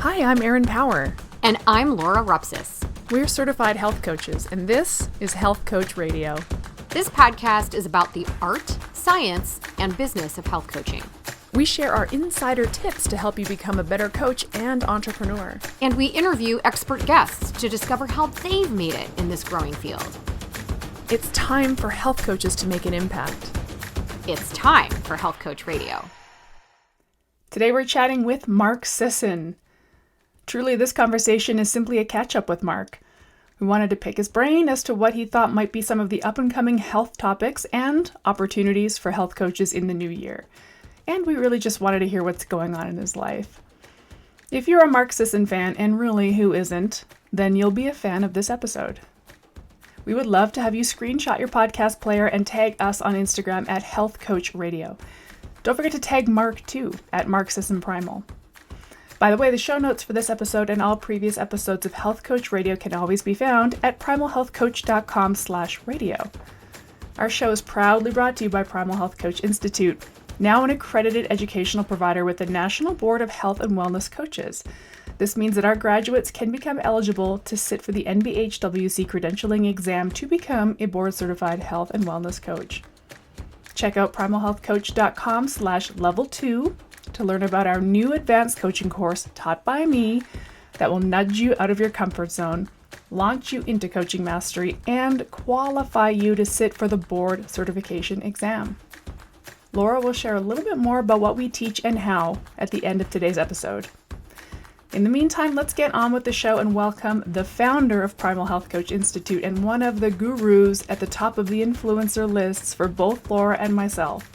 Hi, I'm Erin Power. And I'm Laura Rupsis. We're certified health coaches, and this is Health Coach Radio. This podcast is about the art, science, and business of health coaching. We share our insider tips to help you become a better coach and entrepreneur. And we interview expert guests to discover how they've made it in this growing field. It's time for health coaches to make an impact. It's time for Health Coach Radio. Today we're chatting with Mark Sisson. Truly, this conversation is simply a catch-up with Mark. We wanted to pick his brain as to what he thought might be some of the up-and-coming health topics and opportunities for health coaches in the new year. And we really just wanted to hear what's going on in his life. If you're a Mark Sisson fan, and really who isn't, then you'll be a fan of this episode. We would love to have you screenshot your podcast player and tag us on Instagram at Health Coach Radio. Don't forget to tag Mark too, at Mark Sisson Primal. By the way, the show notes for this episode and all previous episodes of Health Coach Radio can always be found at primalhealthcoach.com/radio. Our show is proudly brought to you by Primal Health Coach Institute, now an accredited educational provider with the National Board of Health and Wellness Coaches. This means that our graduates can become eligible to sit for the NBHWC credentialing exam to become a board-certified health and wellness coach. Check out primalhealthcoach.com/level2 to learn about our new advanced coaching course taught by me that will nudge you out of your comfort zone, launch you into coaching mastery, and qualify you to sit for the board certification exam. Laura will share a little bit more about what we teach and how at the end of today's episode. In the meantime, let's get on with the show and welcome the founder of Primal Health Coach Institute and one of the gurus at the top of the influencer lists for both Laura and myself,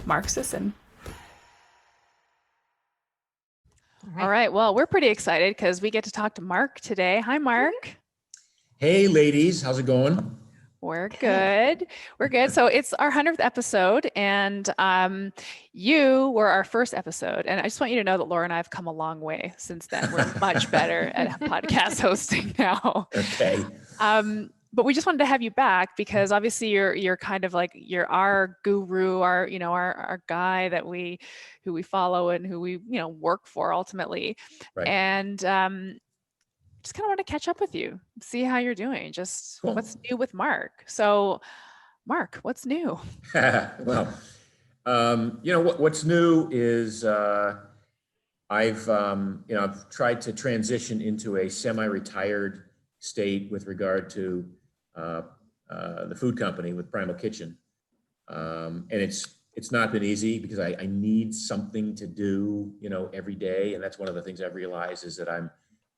Mark Sisson. All right. Well, we're pretty excited because we get to talk to Mark today. Hi, Mark. Hey, ladies. How's it going? We're good. We're good. So it's our 100th episode, and you were our first episode. And I just want you to know that Laura and I have come a long way since then. We're much better at podcast hosting now. Okay. But we just wanted to have you back because obviously you're kind of like you're our guru, our guy that who we follow and who we work for ultimately. Right. And just kind of want to catch up with you, see how you're doing, just Cool. What's new with Mark. So Mark, what's new? Well, what's new is I've tried to transition into a semi-retired state with regard to the food company with Primal Kitchen. And it's not been easy because I need something to do, every day. And that's one of the things I've realized is that I'm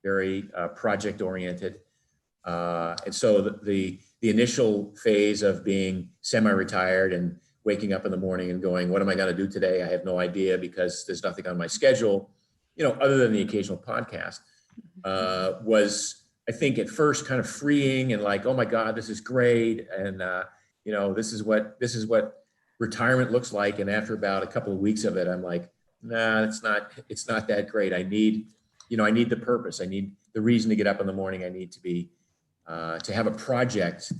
very project oriented. And so the initial phase of being semi-retired and waking up in the morning and going, what am I going to do today? I have no idea because there's nothing on my schedule, other than the occasional podcast, was, I think, at first kind of freeing and like, oh my God, this is great. And, this is what retirement looks like. And after about a couple of weeks of it, I'm like, nah, it's not that great. I need the purpose. I need the reason to get up in the morning. I need to be, to have a project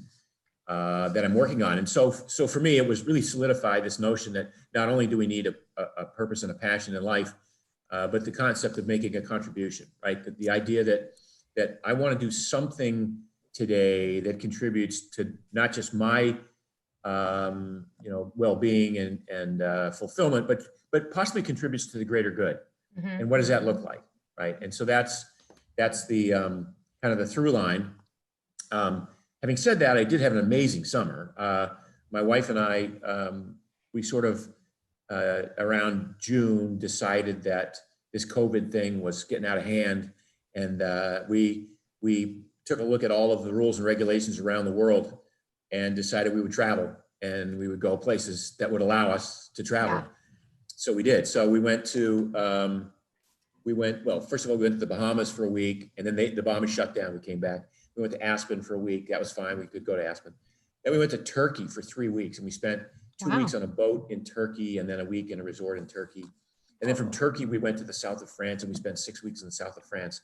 that I'm working on. And so for me, it was really solidified this notion that not only do we need a purpose and a passion in life, but the concept of making a contribution, right? The idea that I want to do something today that contributes to not just my, well-being and fulfillment, but possibly contributes to the greater good. Mm-hmm. And what does that look like, right? And so that's the kind of the through line. Having said that, I did have an amazing summer. My wife and I, we sort of around June decided that this COVID thing was getting out of hand, and we took a look at all of the rules and regulations around the world and decided we would travel and we would go places that would allow us to travel. Yeah. So we did. So we went to, first of all, we went to the Bahamas for a week, and then the Bahamas shut down. We came back. We went to Aspen for a week. That was fine. We could go to Aspen. Then we went to Turkey for 3 weeks, and we spent 2 weeks on a boat in Turkey and then a week in a resort in Turkey. And then from Turkey, we went to the south of France, and we spent 6 weeks in the south of France.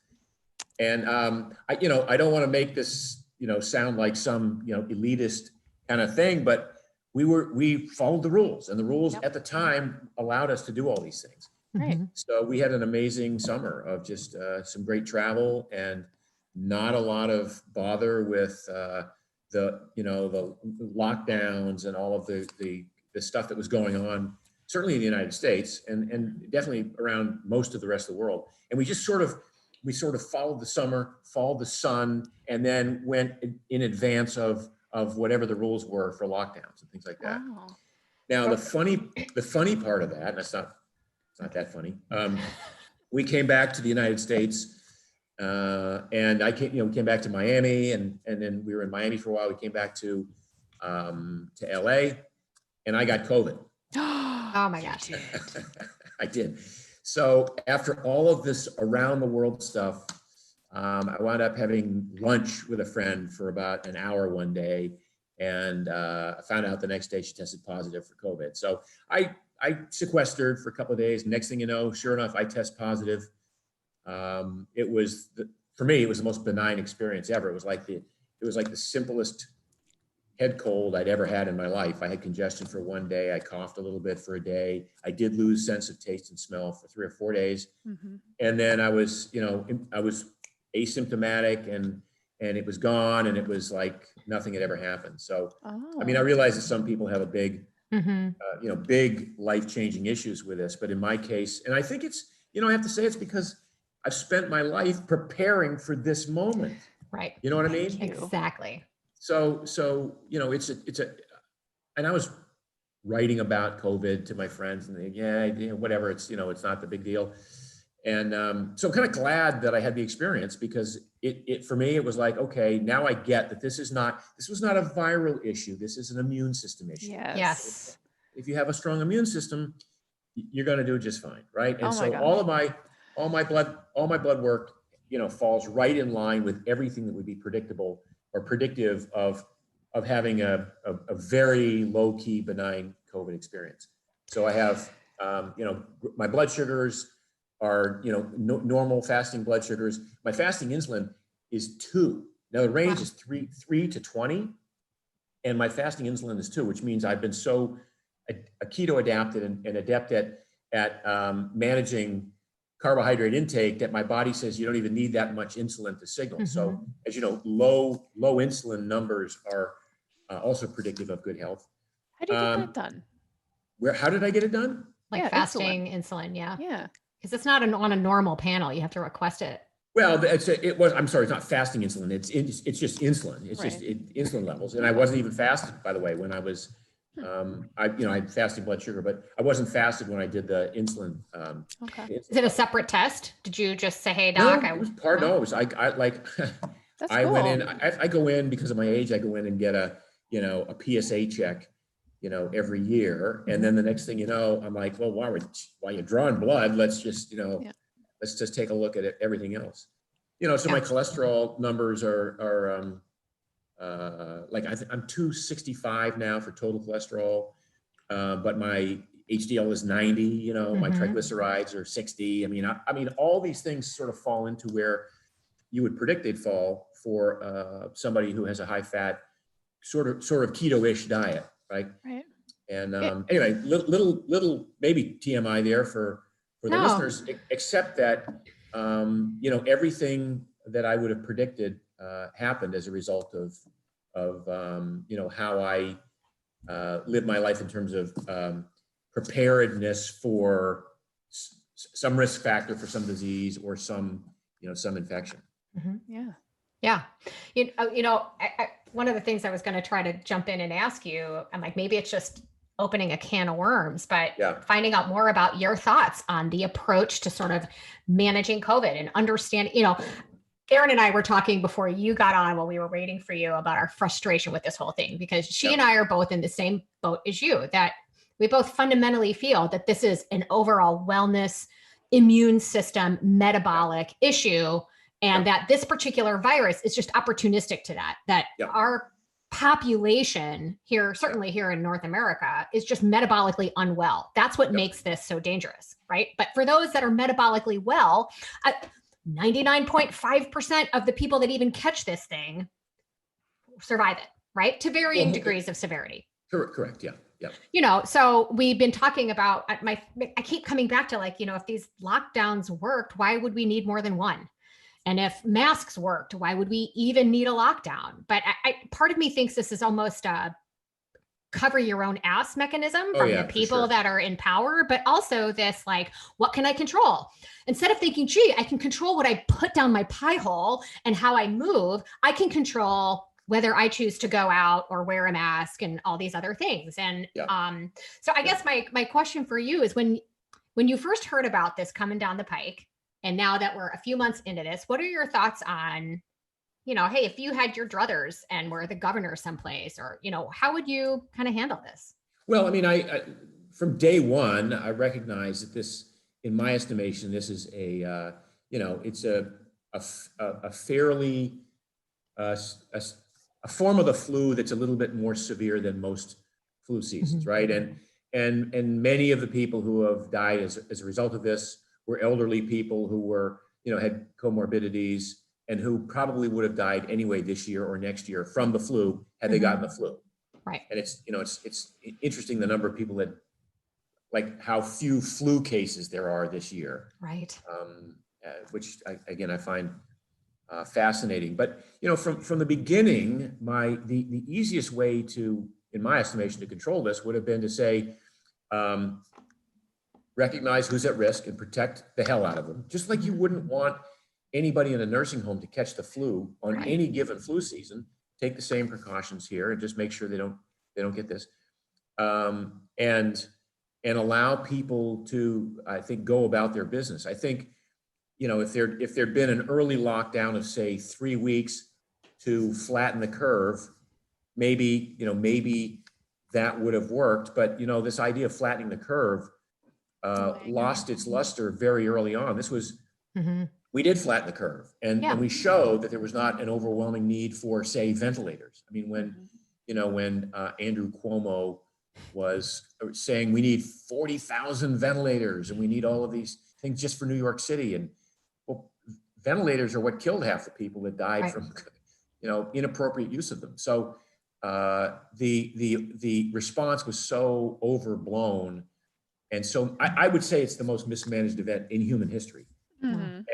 And I don't want to make this, sound like some, elitist kind of thing, but we followed the rules, and the rules at the time allowed us to do all these things. Right. So we had an amazing summer of just some great travel and not a lot of bother with the lockdowns and all of the stuff that was going on, certainly in the United States and definitely around most of the rest of the world. And we sort of followed the summer, followed the sun, and then went in advance of whatever the rules were for lockdowns and things like that. Wow. Now the funny part of that, and it's not that funny. We came back to the United States, and I came back to Miami, and then we were in Miami for a while. We came back to LA, and I got COVID. Oh my gosh. I did. So after all of this around the world stuff, I wound up having lunch with a friend for about an hour one day, and I found out the next day she tested positive for COVID. So I sequestered for a couple of days. Next thing you know, sure enough, I test positive. For me, it was the most benign experience ever. It was like the simplest head cold I'd ever had in my life. I had congestion for one day. I coughed a little bit for a day. I did lose sense of taste and smell for 3 or 4 days. Mm-hmm. And then I was asymptomatic and it was gone, and it was like nothing had ever happened. So, I mean, I realize that some people have a big, big life-changing issues with this, but in my case, and I think it's, I have to say it's because I've spent my life preparing for this moment. Right. You know what I mean? Exactly. So, and I was writing about COVID to my friends and they, whatever, it's not the big deal. And so I'm kind of glad that I had the experience, because it for me, it was like, okay, now I get that this was not a viral issue. This is an immune system issue. Yes. If you have a strong immune system, you're going to do just fine. Right. And so gosh. all my blood work, falls right in line with everything that would be predictable or predictive of having a very low key benign COVID experience. So I have, my blood sugars are, normal fasting blood sugars. My fasting insulin is 2. Now the range is 3 to 20, and my fasting insulin is 2, which means I've been so a keto adapted and adept at managing carbohydrate intake that my body says you don't even need that much insulin to signal. So as you know, low insulin numbers are also predictive of good health. How do you get that done? How did I get it done? Like fasting insulin. Yeah. Yeah. Because it's not on a normal panel. You have to request it. Well, I'm sorry, it's not fasting insulin. It's just insulin. It's just insulin levels. And I wasn't even fasted, by the way, when I was, I had fasting blood sugar, but I wasn't fasted when I did the insulin. Okay. Is it a separate test? Did you just say, hey, doc? No, it was part, no, it was, I That's I cool. went in, I go in because of my age, I go in and get a PSA check, every year. And then the next thing you know, I'm like, well, while you're drawing blood, let's just, let's just take a look at everything else. So my cholesterol numbers are like I'm 265 now for total cholesterol, but my HDL is 90. My triglycerides are 60. I mean, all these things sort of fall into where you would predict they'd fall for somebody who has a high fat, sort of keto-ish diet, right? Right. And anyway, little maybe TMI there for the listeners, except that everything that I would have predicted happened as a result of how I live my life in terms of preparedness for some risk factor for some disease or some infection. Yeah. Yeah. One of the things I was going to try to jump in and ask you, I'm like, maybe it's just opening a can of worms, but finding out more about your thoughts on the approach to sort of managing COVID and understanding, Erin and I were talking before you got on while we were waiting for you about our frustration with this whole thing, because she and I are both in the same boat as you, that we both fundamentally feel that this is an overall wellness, immune system, metabolic issue. And that this particular virus is just opportunistic to that our population here, certainly here in North America, is just metabolically unwell. That's what makes this so dangerous, right? But for those that are metabolically well, 99.5% of the people that even catch this thing survive it, right? To varying degrees of severity. Correct. Yeah. So we've been talking about I keep coming back to like, if these lockdowns worked, why would we need more than one? And if masks worked, why would we even need a lockdown? But part of me thinks this is almost a cover your own ass mechanism from the people that are in power, but also this like, what can I control? Instead of thinking, gee, I can control what I put down my pie hole and how I move, I can control whether I choose to go out or wear a mask and all these other things. And so I guess my question for you is when you first heard about this coming down the pike, and now that we're a few months into this, what are your thoughts on, hey, if you had your druthers and were the governor someplace, or, how would you kind of handle this? Well, I mean, I from day one, I recognize that this, in my estimation, this is it's a fairly, a form of the flu that's a little bit more severe than most flu seasons, right? And many of the people who have died as a result of this were elderly people who were, had comorbidities and who probably would have died anyway this year or next year from the flu had they gotten the flu. Right. And it's interesting the number of people that, like how few flu cases there are this year. Right. Which I find fascinating. But, from the beginning, the easiest way to, in my estimation, to control this would have been to say, recognize who's at risk and protect the hell out of them. Just like you wouldn't want anybody in a nursing home to catch the flu on any given flu season. Take the same precautions here and just make sure they don't get this. And allow people to, I think, go about their business. I think, if there'd been an early lockdown of say 3 weeks to flatten the curve, maybe that would have worked. But, this idea of flattening the curve lost its luster very early on. This was, we did flatten the curve, and we showed that there was not an overwhelming need for, say, ventilators. I mean, when Andrew Cuomo was saying we need 40,000 ventilators and we need all of these things just for New York City, and well, ventilators are what killed half the people that died from, inappropriate use of them. So the response was so overblown, and so I would say it's the most mismanaged event in human history. And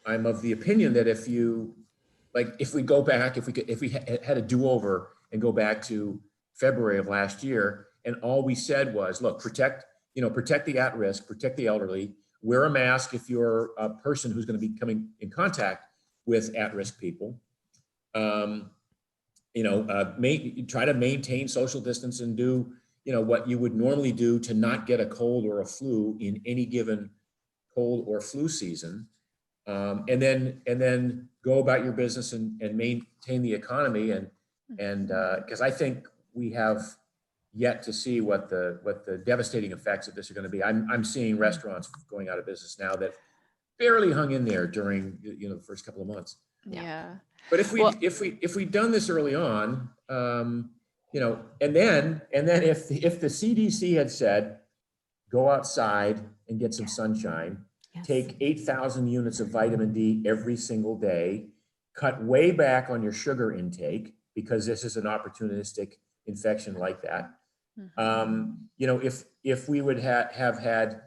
I'm of the opinion that if we go back, if we had a do-over and go back to February of last year, and all we said was, look, protect the at-risk, protect the elderly, wear a mask if you're a person who's going to be coming in contact with at-risk people, try to maintain social distance and do, what you would normally do to not get a cold or a flu in any given cold or flu season, and then go about your business and maintain the economy, and because I think we have yet to see what the devastating effects of this are going to be. I'm seeing restaurants going out of business now that barely hung in there during the first couple of months. Yeah. But if we'd done this early on, and then if the CDC had said, go outside and get some sunshine, take 8,000 units of vitamin D every single day, cut way back on your sugar intake because this is an opportunistic infection like that. If we would have had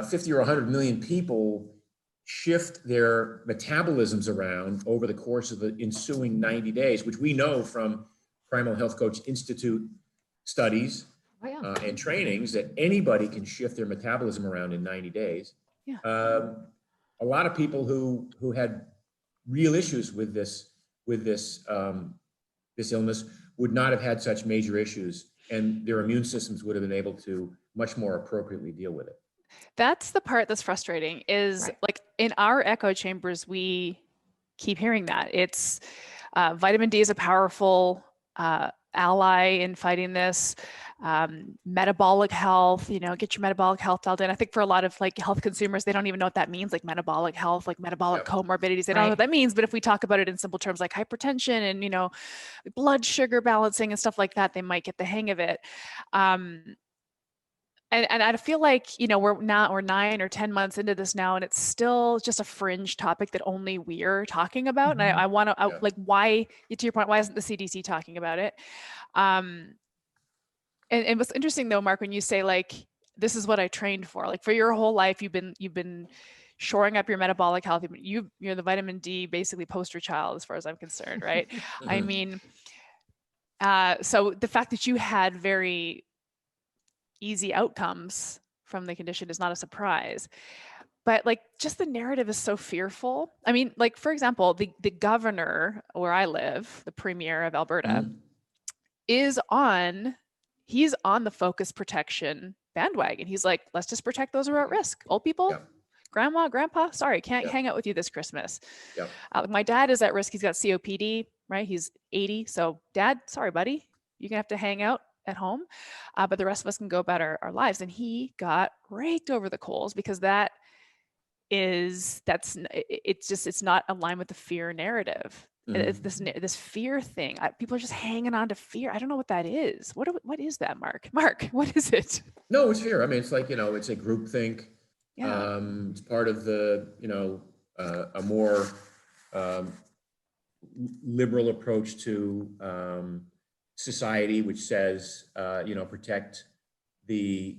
50 or 100 million people shift their metabolisms around over the course of the ensuing 90 days, which we know from Primal Health Coach Institute studies and trainings that anybody can shift their metabolism around in 90 days. A lot of people who had real issues with this illness would not have had such major issues, and their immune systems would have been able to much more appropriately deal with it. That's the part that's frustrating is like in our echo chambers, we keep hearing that. It's vitamin D is a powerful ally in fighting this. Metabolic health, get your metabolic health dialed in. I think for a lot of like health consumers, they don't even know what that means, like metabolic health, like metabolic comorbidities. They don't know what that means. But if we talk about it in simple terms like hypertension and, blood sugar balancing and stuff like that, they might get the hang of it. And I feel like, we're 9 or 10 months into this now, and it's still just a fringe topic that only we're talking about. And I want to, like, why, to your point, why isn't the CDC talking about it? And what's interesting though, Mark, when you say like, this is what I trained for, like for your whole life, you've been shoring up your metabolic health. You're the vitamin D basically poster child as far as I'm concerned, right? I mean, so the fact that you had very easy outcomes from the condition is not a surprise. But like, just the narrative is so fearful. I mean, like, for example, the governor where I live, the premier of Alberta, he's on the focus protection bandwagon. He's like, let's just protect those who are at risk. Old people, grandma, grandpa, sorry, can't hang out with you this Christmas. My dad is at risk. He's got COPD, right? He's 80. So dad, sorry, buddy, you're gonna have to hang out at home. But the rest of us can go about our lives. And he got raked over the coals because it's not aligned with the fear narrative. It's this fear thing. People are just hanging on to fear. I don't know what that is. What is that, Mark? Mark, what is it? No, it's fear. I mean, it's like, it's a groupthink. It's part of the, a more liberal approach to society, which says, protect the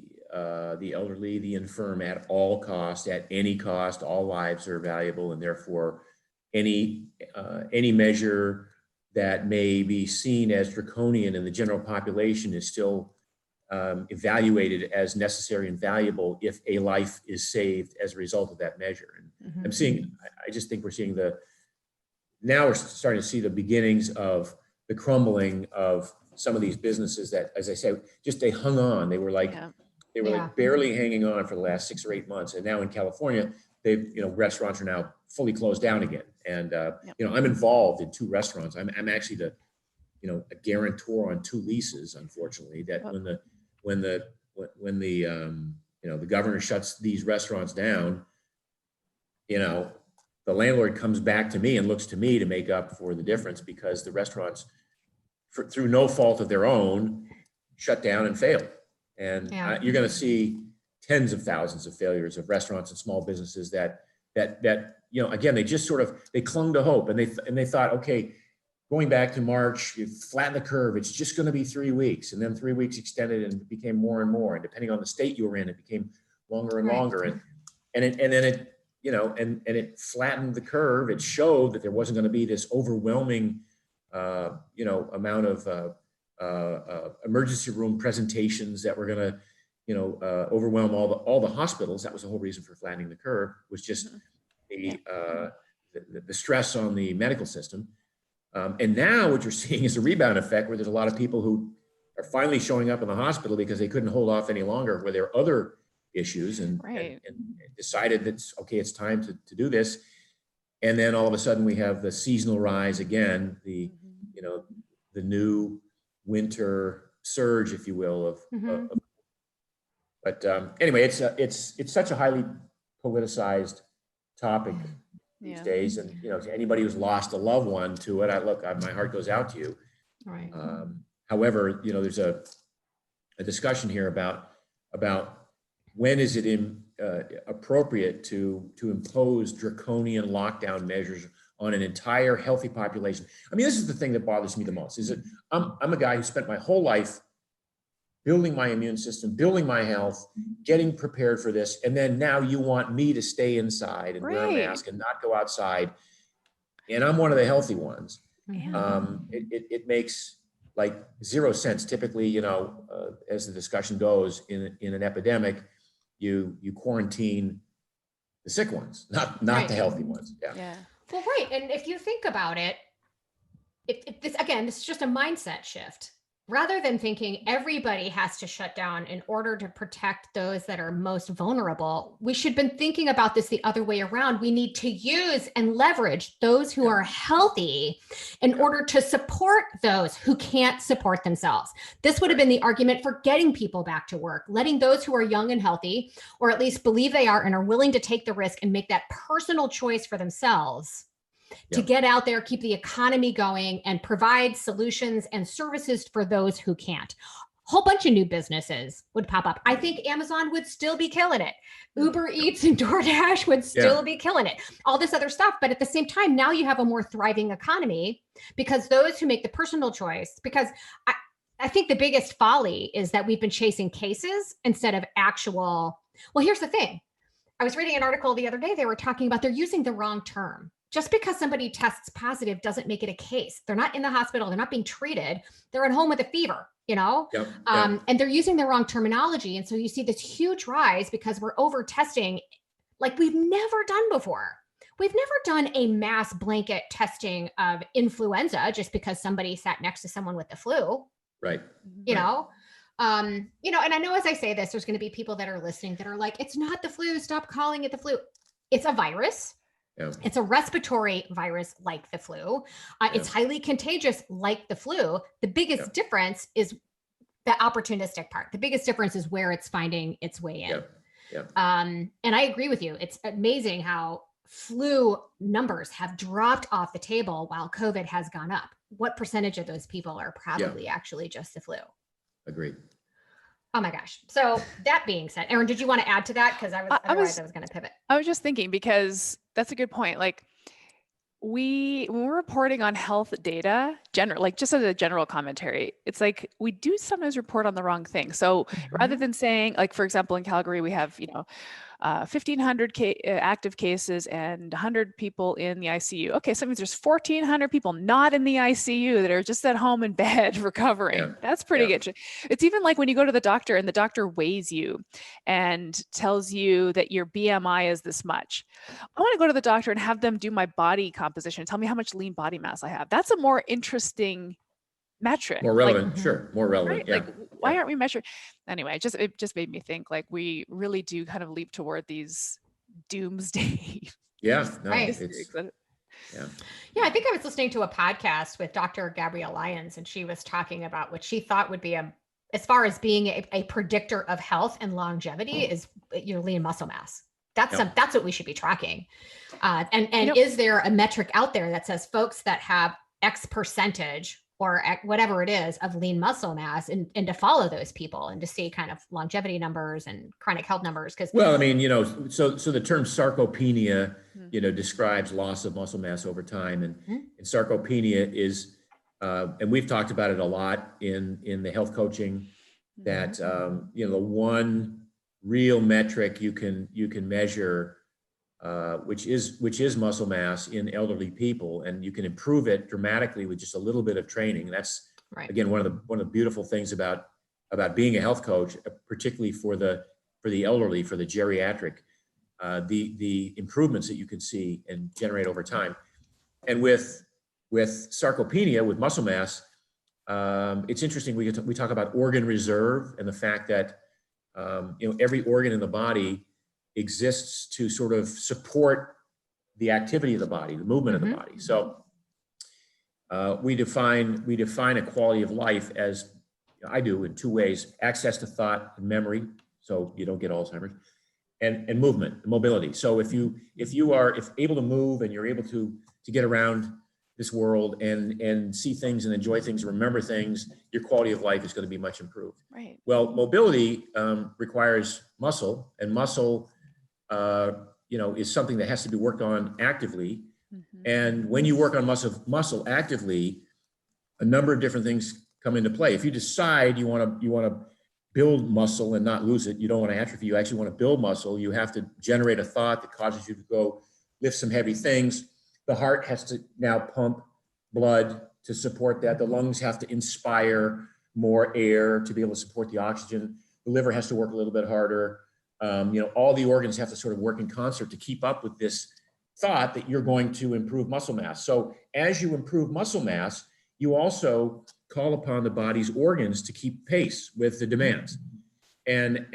elderly, the infirm at all cost, at any cost. All lives are valuable, and therefore any measure that may be seen as draconian in the general population is still evaluated as necessary and valuable if a life is saved as a result of that measure. And I just think we're seeing now we're starting to see the beginnings of the crumbling of some of these businesses that, as I said, just they hung on. They were like, like barely hanging on for the last 6 or 8 months. And now in California, restaurants are now fully closed down again. And, I'm involved in 2 restaurants. I'm actually a guarantor on 2 leases, unfortunately, that when the governor shuts these restaurants down, the landlord comes back to me and looks to me to make up for the difference, because the restaurants, through no fault of their own, shut down and failed. And you're going to see tens of thousands of failures of restaurants and small businesses that again, they just they clung to hope, and they thought, okay, going back to March, you flatten the curve, it's just going to be 3 weeks, and then 3 weeks extended and it became more and more, and depending on the state you were in, it became longer and longer, and then it flattened the curve. It showed that there wasn't going to be this overwhelming amount of emergency room presentations that were going to overwhelm all the hospitals. That was the whole reason for flattening the curve, was just the stress on the medical system. And now what you're seeing is a rebound effect, where there's a lot of people who are finally showing up in the hospital because they couldn't hold off any longer, where there are other issues, and decided that, okay, it's time to do this. And then all of a sudden we have the seasonal rise again, the new winter surge, if you will, but anyway, it's such a highly politicized topic these days, and anybody who's lost a loved one to it, my heart goes out to you. Right. However, there's a discussion here about when is it appropriate to impose draconian lockdown measures on an entire healthy population. I mean, this is the thing that bothers me the most, is that I'm a guy who spent my whole life building my immune system, building my health, getting prepared for this. And then now you want me to stay inside and wear a mask and not go outside. And I'm one of the healthy ones. It makes like zero sense. Typically, as the discussion goes, in an epidemic, you quarantine the sick ones, not the healthy ones. Yeah. Well, right. And if you think about it, this is just a mindset shift. Rather than thinking everybody has to shut down in order to protect those that are most vulnerable, we should have been thinking about this the other way around. We need to use and leverage those who are healthy in order to support those who can't support themselves. This would have been the argument for getting people back to work, letting those who are young and healthy, or at least believe they are and are willing to take the risk and make that personal choice for themselves, to get out there, keep the economy going, and provide solutions and services for those who can't. A whole bunch of new businesses would pop up. I think Amazon would still be killing it. Uber Eats and DoorDash would still be killing it. All this other stuff. But at the same time, now you have a more thriving economy, because those who make the personal choice, because I think the biggest folly is that we've been chasing cases instead of actual. Well, here's the thing. I was reading an article the other day. They were talking about they're using the wrong term. Just because somebody tests positive doesn't make it a case. They're not in the hospital. They're not being treated. They're at home with a fever, you know? Yep. And they're using the wrong terminology. And so you see this huge rise because we're over testing like we've never done before. We've never done a mass blanket testing of influenza just because somebody sat next to someone with the flu. Right. You know, and I know as I say this, there's going to be people that are listening that are like, it's not the flu. Stop calling it the flu. It's a virus. Yeah. It's a respiratory virus like the flu. It's highly contagious like the flu. The biggest difference is the opportunistic part. The biggest difference is where it's finding its way in. And I agree with you. It's amazing how flu numbers have dropped off the table while COVID has gone up. What percentage of those people are probably actually just the flu? Agreed. Oh my gosh. So that being said, Erin, did you want to add to that? Because I was going to pivot. I was just thinking, because that's a good point. Like when we're reporting on health data, like just as a general commentary, it's like we do sometimes report on the wrong thing. So rather than saying, like, for example, in Calgary, we have, 1,500 active cases and 100 people in the ICU. Okay, so that means there's 1,400 people not in the ICU that are just at home in bed recovering. Yeah. That's pretty good. It's even like when you go to the doctor and the doctor weighs you and tells you that your BMI is this much. I want to go to the doctor and have them do my body composition and tell me how much lean body mass I have. That's a more interesting metric. More relevant, sure. More relevant. Right? Like, why aren't we measuring? Anyway, it just made me think, like, we really do kind of leap toward these doomsday. Yeah. No, right. Yeah, I think I was listening to a podcast with Dr. Gabrielle Lyons, and she was talking about what she thought would be as far as being a predictor of health and longevity is your lean muscle mass. That's what we should be tracking. And is there a metric out there that says folks that have X percentage or whatever it is of lean muscle mass, and to follow those people and to see kind of longevity numbers and chronic health numbers? Because, well, I mean, so the term sarcopenia, describes loss of muscle mass over time. And sarcopenia is, and we've talked about it a lot in the health coaching, that, the one real metric you can measure, which is muscle mass in elderly people, and you can improve it dramatically with just a little bit of training. That's again one of the beautiful things about being a health coach, particularly for the elderly, for the geriatric, the improvements that you can see and generate over time. And with sarcopenia, with muscle mass, it's interesting. We talk about organ reserve and the fact that every organ in the body exists to sort of support the activity of the body, the movement of the body. So we define a quality of life as, I do, in two ways: access to thought and memory, so you don't get Alzheimer's, and movement, mobility. So if you are able to move and you're able to get around this world and see things and enjoy things and remember things, your quality of life is going to be much improved. Right. Well, mobility requires muscle, and muscle is something that has to be worked on actively. And when you work on muscle actively, a number of different things come into play. If you decide you want to build muscle and not lose it, you don't want to atrophy, you actually want to build muscle, you have to generate a thought that causes you to go lift some heavy things. The heart has to now pump blood to support that. The lungs have to inspire more air to be able to support the oxygen. The liver has to work a little bit harder. All the organs have to sort of work in concert to keep up with this thought that you're going to improve muscle mass. So as you improve muscle mass, you also call upon the body's organs to keep pace with the demands. And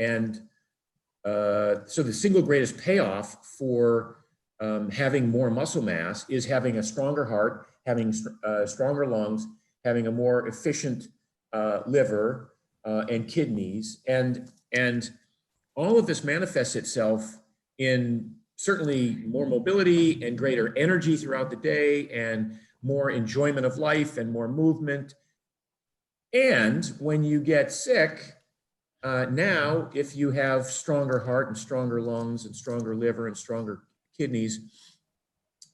so the single greatest payoff for having more muscle mass is having a stronger heart, having stronger lungs, having a more efficient liver and kidneys, and all of this manifests itself in certainly more mobility and greater energy throughout the day, and more enjoyment of life and more movement. And when you get sick, now if you have stronger heart and stronger lungs and stronger liver and stronger kidneys,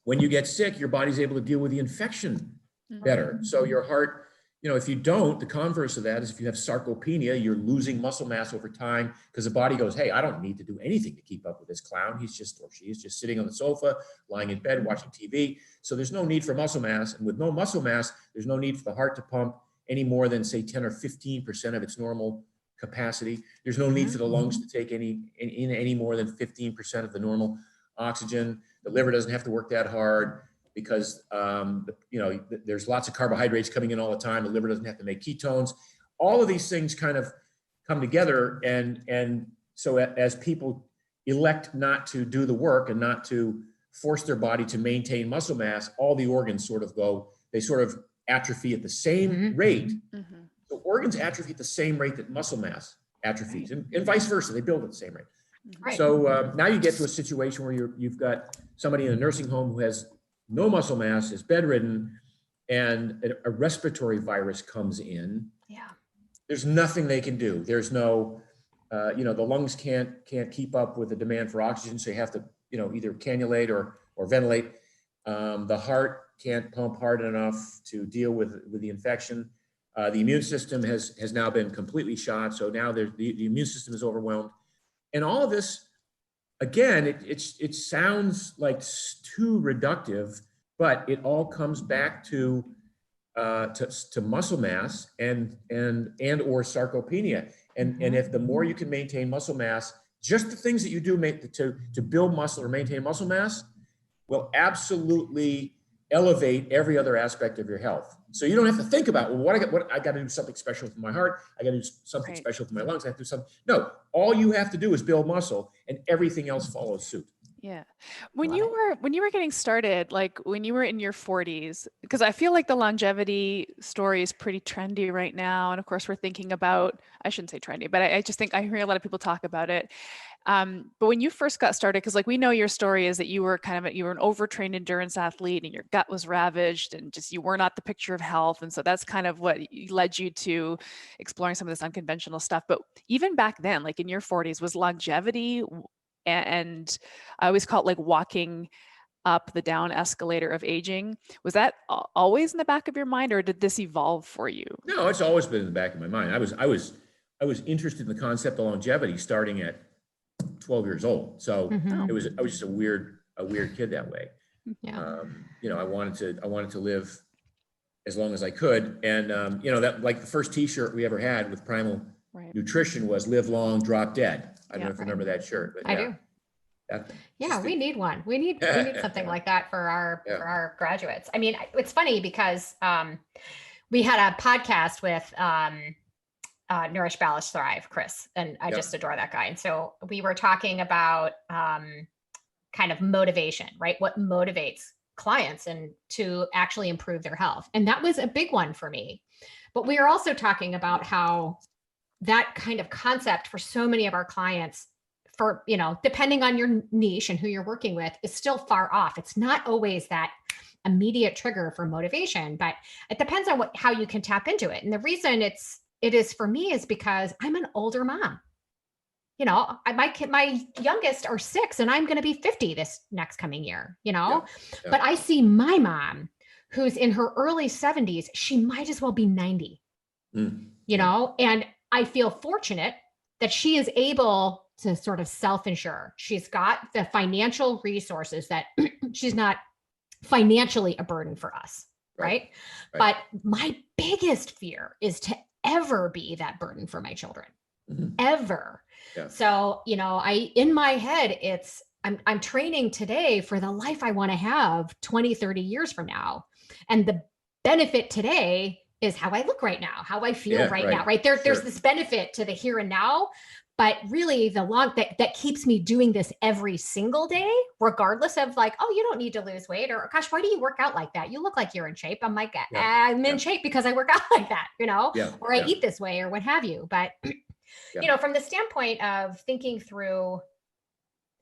when you get sick, your body's able to deal with the infection better. So your heart if you don't, the converse of that is if you have sarcopenia, you're losing muscle mass over time because the body goes, hey, I don't need to do anything to keep up with this clown. He's just, or she is just sitting on the sofa, lying in bed, watching TV. So there's no need for muscle mass. And with no muscle mass, there's no need for the heart to pump any more than say 10 or 15% of its normal capacity. There's no need for the lungs to take any more than 15% of the normal oxygen. The liver doesn't have to work that hard, because there's lots of carbohydrates coming in all the time. The liver doesn't have to make ketones. All of these things kind of come together, and so as people elect not to do the work and not to force their body to maintain muscle mass, all the organs sort of atrophy at the same rate. So organs atrophy at the same rate that muscle mass atrophies, and vice versa. They build at the same rate. Right. So now you get to a situation where you've got somebody in a nursing home who has no muscle mass, is bedridden, and a respiratory virus comes in. Yeah. There's nothing they can do. There's no, the lungs can't keep up with the demand for oxygen, so you have to, either cannulate or ventilate. The heart can't pump hard enough to deal with the infection. The immune system has now been completely shot, so now the immune system is overwhelmed, and all of this. Again, it sounds like too reductive, but it all comes back to muscle mass and or sarcopenia. And if the more you can maintain muscle mass, just the things that you do to build muscle or maintain muscle mass will absolutely elevate every other aspect of your health. So you don't have to think about, well, I got to do something special for my heart. I got to do something special for my lungs. I have to do something. No, all you have to do is build muscle, and everything else follows suit. Yeah. When you were getting started, like when you were in your 40s, because I feel like the longevity story is pretty trendy right now. And of course, we're thinking about, I shouldn't say trendy, but I just think I hear a lot of people talk about it. But when you first got started, because like we know your story is that you were you were an overtrained endurance athlete and your gut was ravaged and just you were not the picture of health. And so that's kind of what led you to exploring some of this unconventional stuff. But even back then, like in your 40s, was longevity, and I always call it like walking up the down escalator of aging. Was that always in the back of your mind, or did this evolve for you? No, it's always been in the back of my mind. I was interested in the concept of longevity starting at 12 years old. So I was just a weird kid that way. Yeah. I wanted to live as long as I could. And, that like the first t-shirt we ever had with Primal Nutrition was "Live Long, Drop Dead." I don't know if you remember that shirt, but I do. We need one. We need something like that for our graduates. I mean, it's funny because we had a podcast with Nourish, Balance, Thrive, Chris, and I just adore that guy. And so we were talking about kind of motivation, right? What motivates clients and to actually improve their health. And that was a big one for me. But we are also talking about how that kind of concept for so many of our clients, for, depending on your niche and who you're working with, is still far off. It's not always that immediate trigger for motivation, but it depends on how you can tap into it. And the reason it is for me is because I'm an older mom. My youngest are 6 and I'm going to be 50 this next coming year, but I see my mom who's in her early 70s. She might as well be 90, and I feel fortunate that she is able to sort of self-insure. She's got the financial resources that she's not financially a burden for us. Right. But my biggest fear is to ever be that burden for my children, ever. Yeah. So, in my head, I'm training today for the life I want to have 20, 30 years from now. And the benefit today is how I look right now, how I feel now, right? There's this benefit to the here and now, but really that keeps me doing this every single day, regardless of like, oh, you don't need to lose weight, or gosh, why do you work out like that? You look like you're in shape. I'm like, I'm in shape because I work out like that, or I eat this way or what have you. But, from the standpoint of thinking through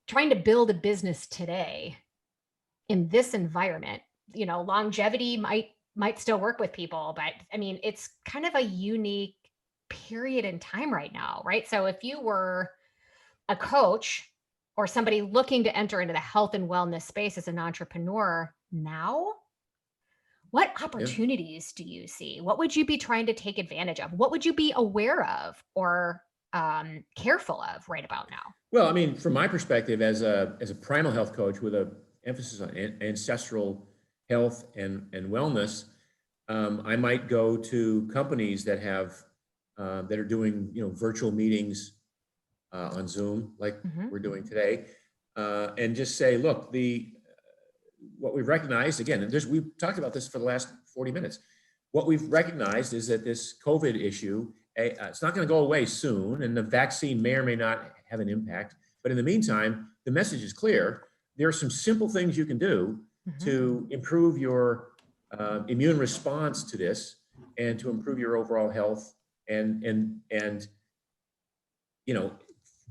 trying to build a business today in this environment, longevity might still work with people, but I mean, it's kind of a unique period in time right now, right? So if you were a coach or somebody looking to enter into the health and wellness space as an entrepreneur now, What opportunities do you see? What would you be trying to take advantage of? What would you be aware of or careful of right about now? Well, I mean, from my perspective as a primal health coach with an emphasis on ancestral health and wellness, I might go to companies that have that are doing virtual meetings on Zoom like we're doing today, and just say, look, what we've recognized, again, and we've talked about this for the last 40 minutes. What we've recognized is that this COVID issue, it's not going to go away soon, and the vaccine may or may not have an impact. But in the meantime, the message is clear. There are some simple things you can do to improve your immune response to this and to improve your overall health. And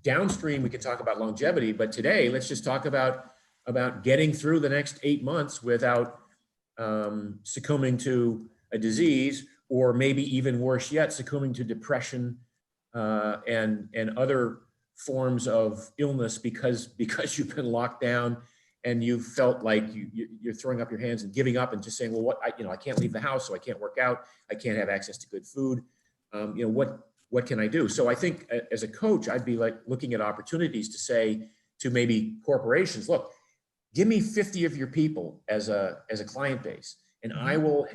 downstream, we could talk about longevity, but today, let's just talk about getting through the next 8 months without succumbing to a disease, or maybe even worse yet, succumbing to depression and other forms of illness because you've been locked down and you felt like you're throwing up your hands and giving up and just saying, well, I can't leave the house, so I can't work out, I can't have access to good food. What can I do? So I think as a coach, I'd be like looking at opportunities to say to maybe corporations, look, give me 50 of your people as a client base, and I will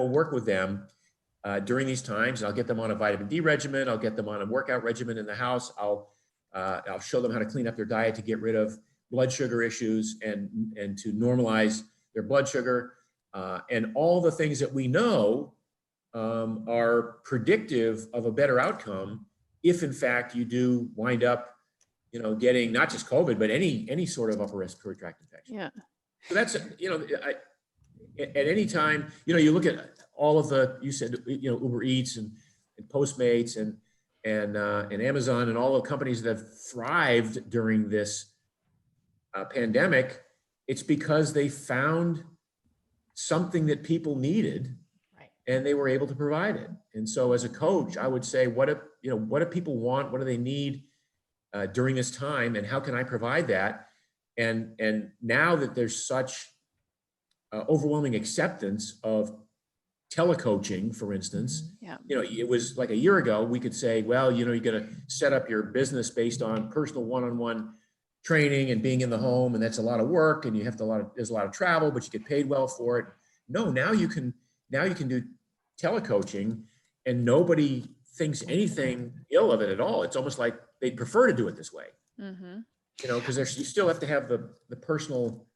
work with them during these times, and I'll get them on a vitamin D regimen. I'll get them on a workout regimen in the house. I'll show them how to clean up their diet to get rid of blood sugar issues and to normalize their blood sugar, and all the things that we know are predictive of a better outcome if, in fact, you do wind up getting not just COVID, but any sort of upper respiratory tract infection. Yeah. So that's, at any time, you look at all of you said, Uber Eats and Postmates and Amazon and all the companies that have thrived during this pandemic. It's because they found something that people needed, and they were able to provide it. And so as a coach, I would say, what do people want? What do they need during this time, and how can I provide that? And now that there's such overwhelming acceptance of telecoaching, for instance, it was like a year ago, we could say, well, you got to set up your business based on personal one-on-one training and being in the home, and that's a lot of work, and there's a lot of travel, but you get paid well for it. No, now you can do telecoaching, and nobody thinks anything ill of it at all. It's almost like they'd prefer to do it this way, because you still have to have the personal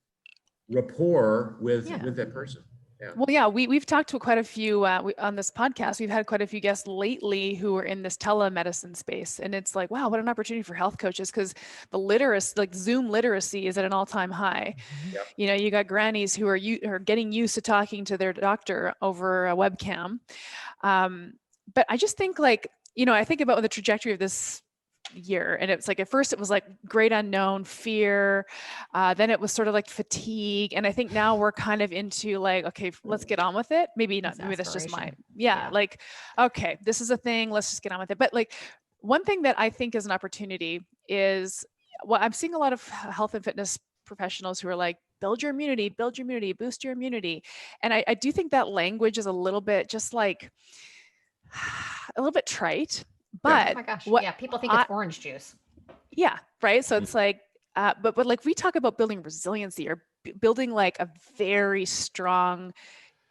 rapport with that person. Yeah. Well, yeah, we've talked to quite a few on this podcast. We've had quite a few guests lately who are in this telemedicine space, and it's like, wow, what an opportunity for health coaches, because the literacy, like Zoom literacy, is at an all-time high. Yep. You got grannies who are getting used to talking to their doctor over a webcam. But I just think, I think about the trajectory of this year, and it's like, at first it was like great unknown, fear, then it was sort of like fatigue, and I think now we're kind of into like, okay, let's get on with it. Maybe not, maybe that's just mine. Like, okay, this is a thing, let's just get on with it. But like, one thing that I think is an opportunity is, well, I'm seeing a lot of health and fitness professionals who are like, build your immunity, boost your immunity. And I do think that language is a little bit just like a little bit trite. But oh my gosh, people think it's orange juice. Yeah, right. So it's like, but like, we talk about building resiliency, or building like a very strong,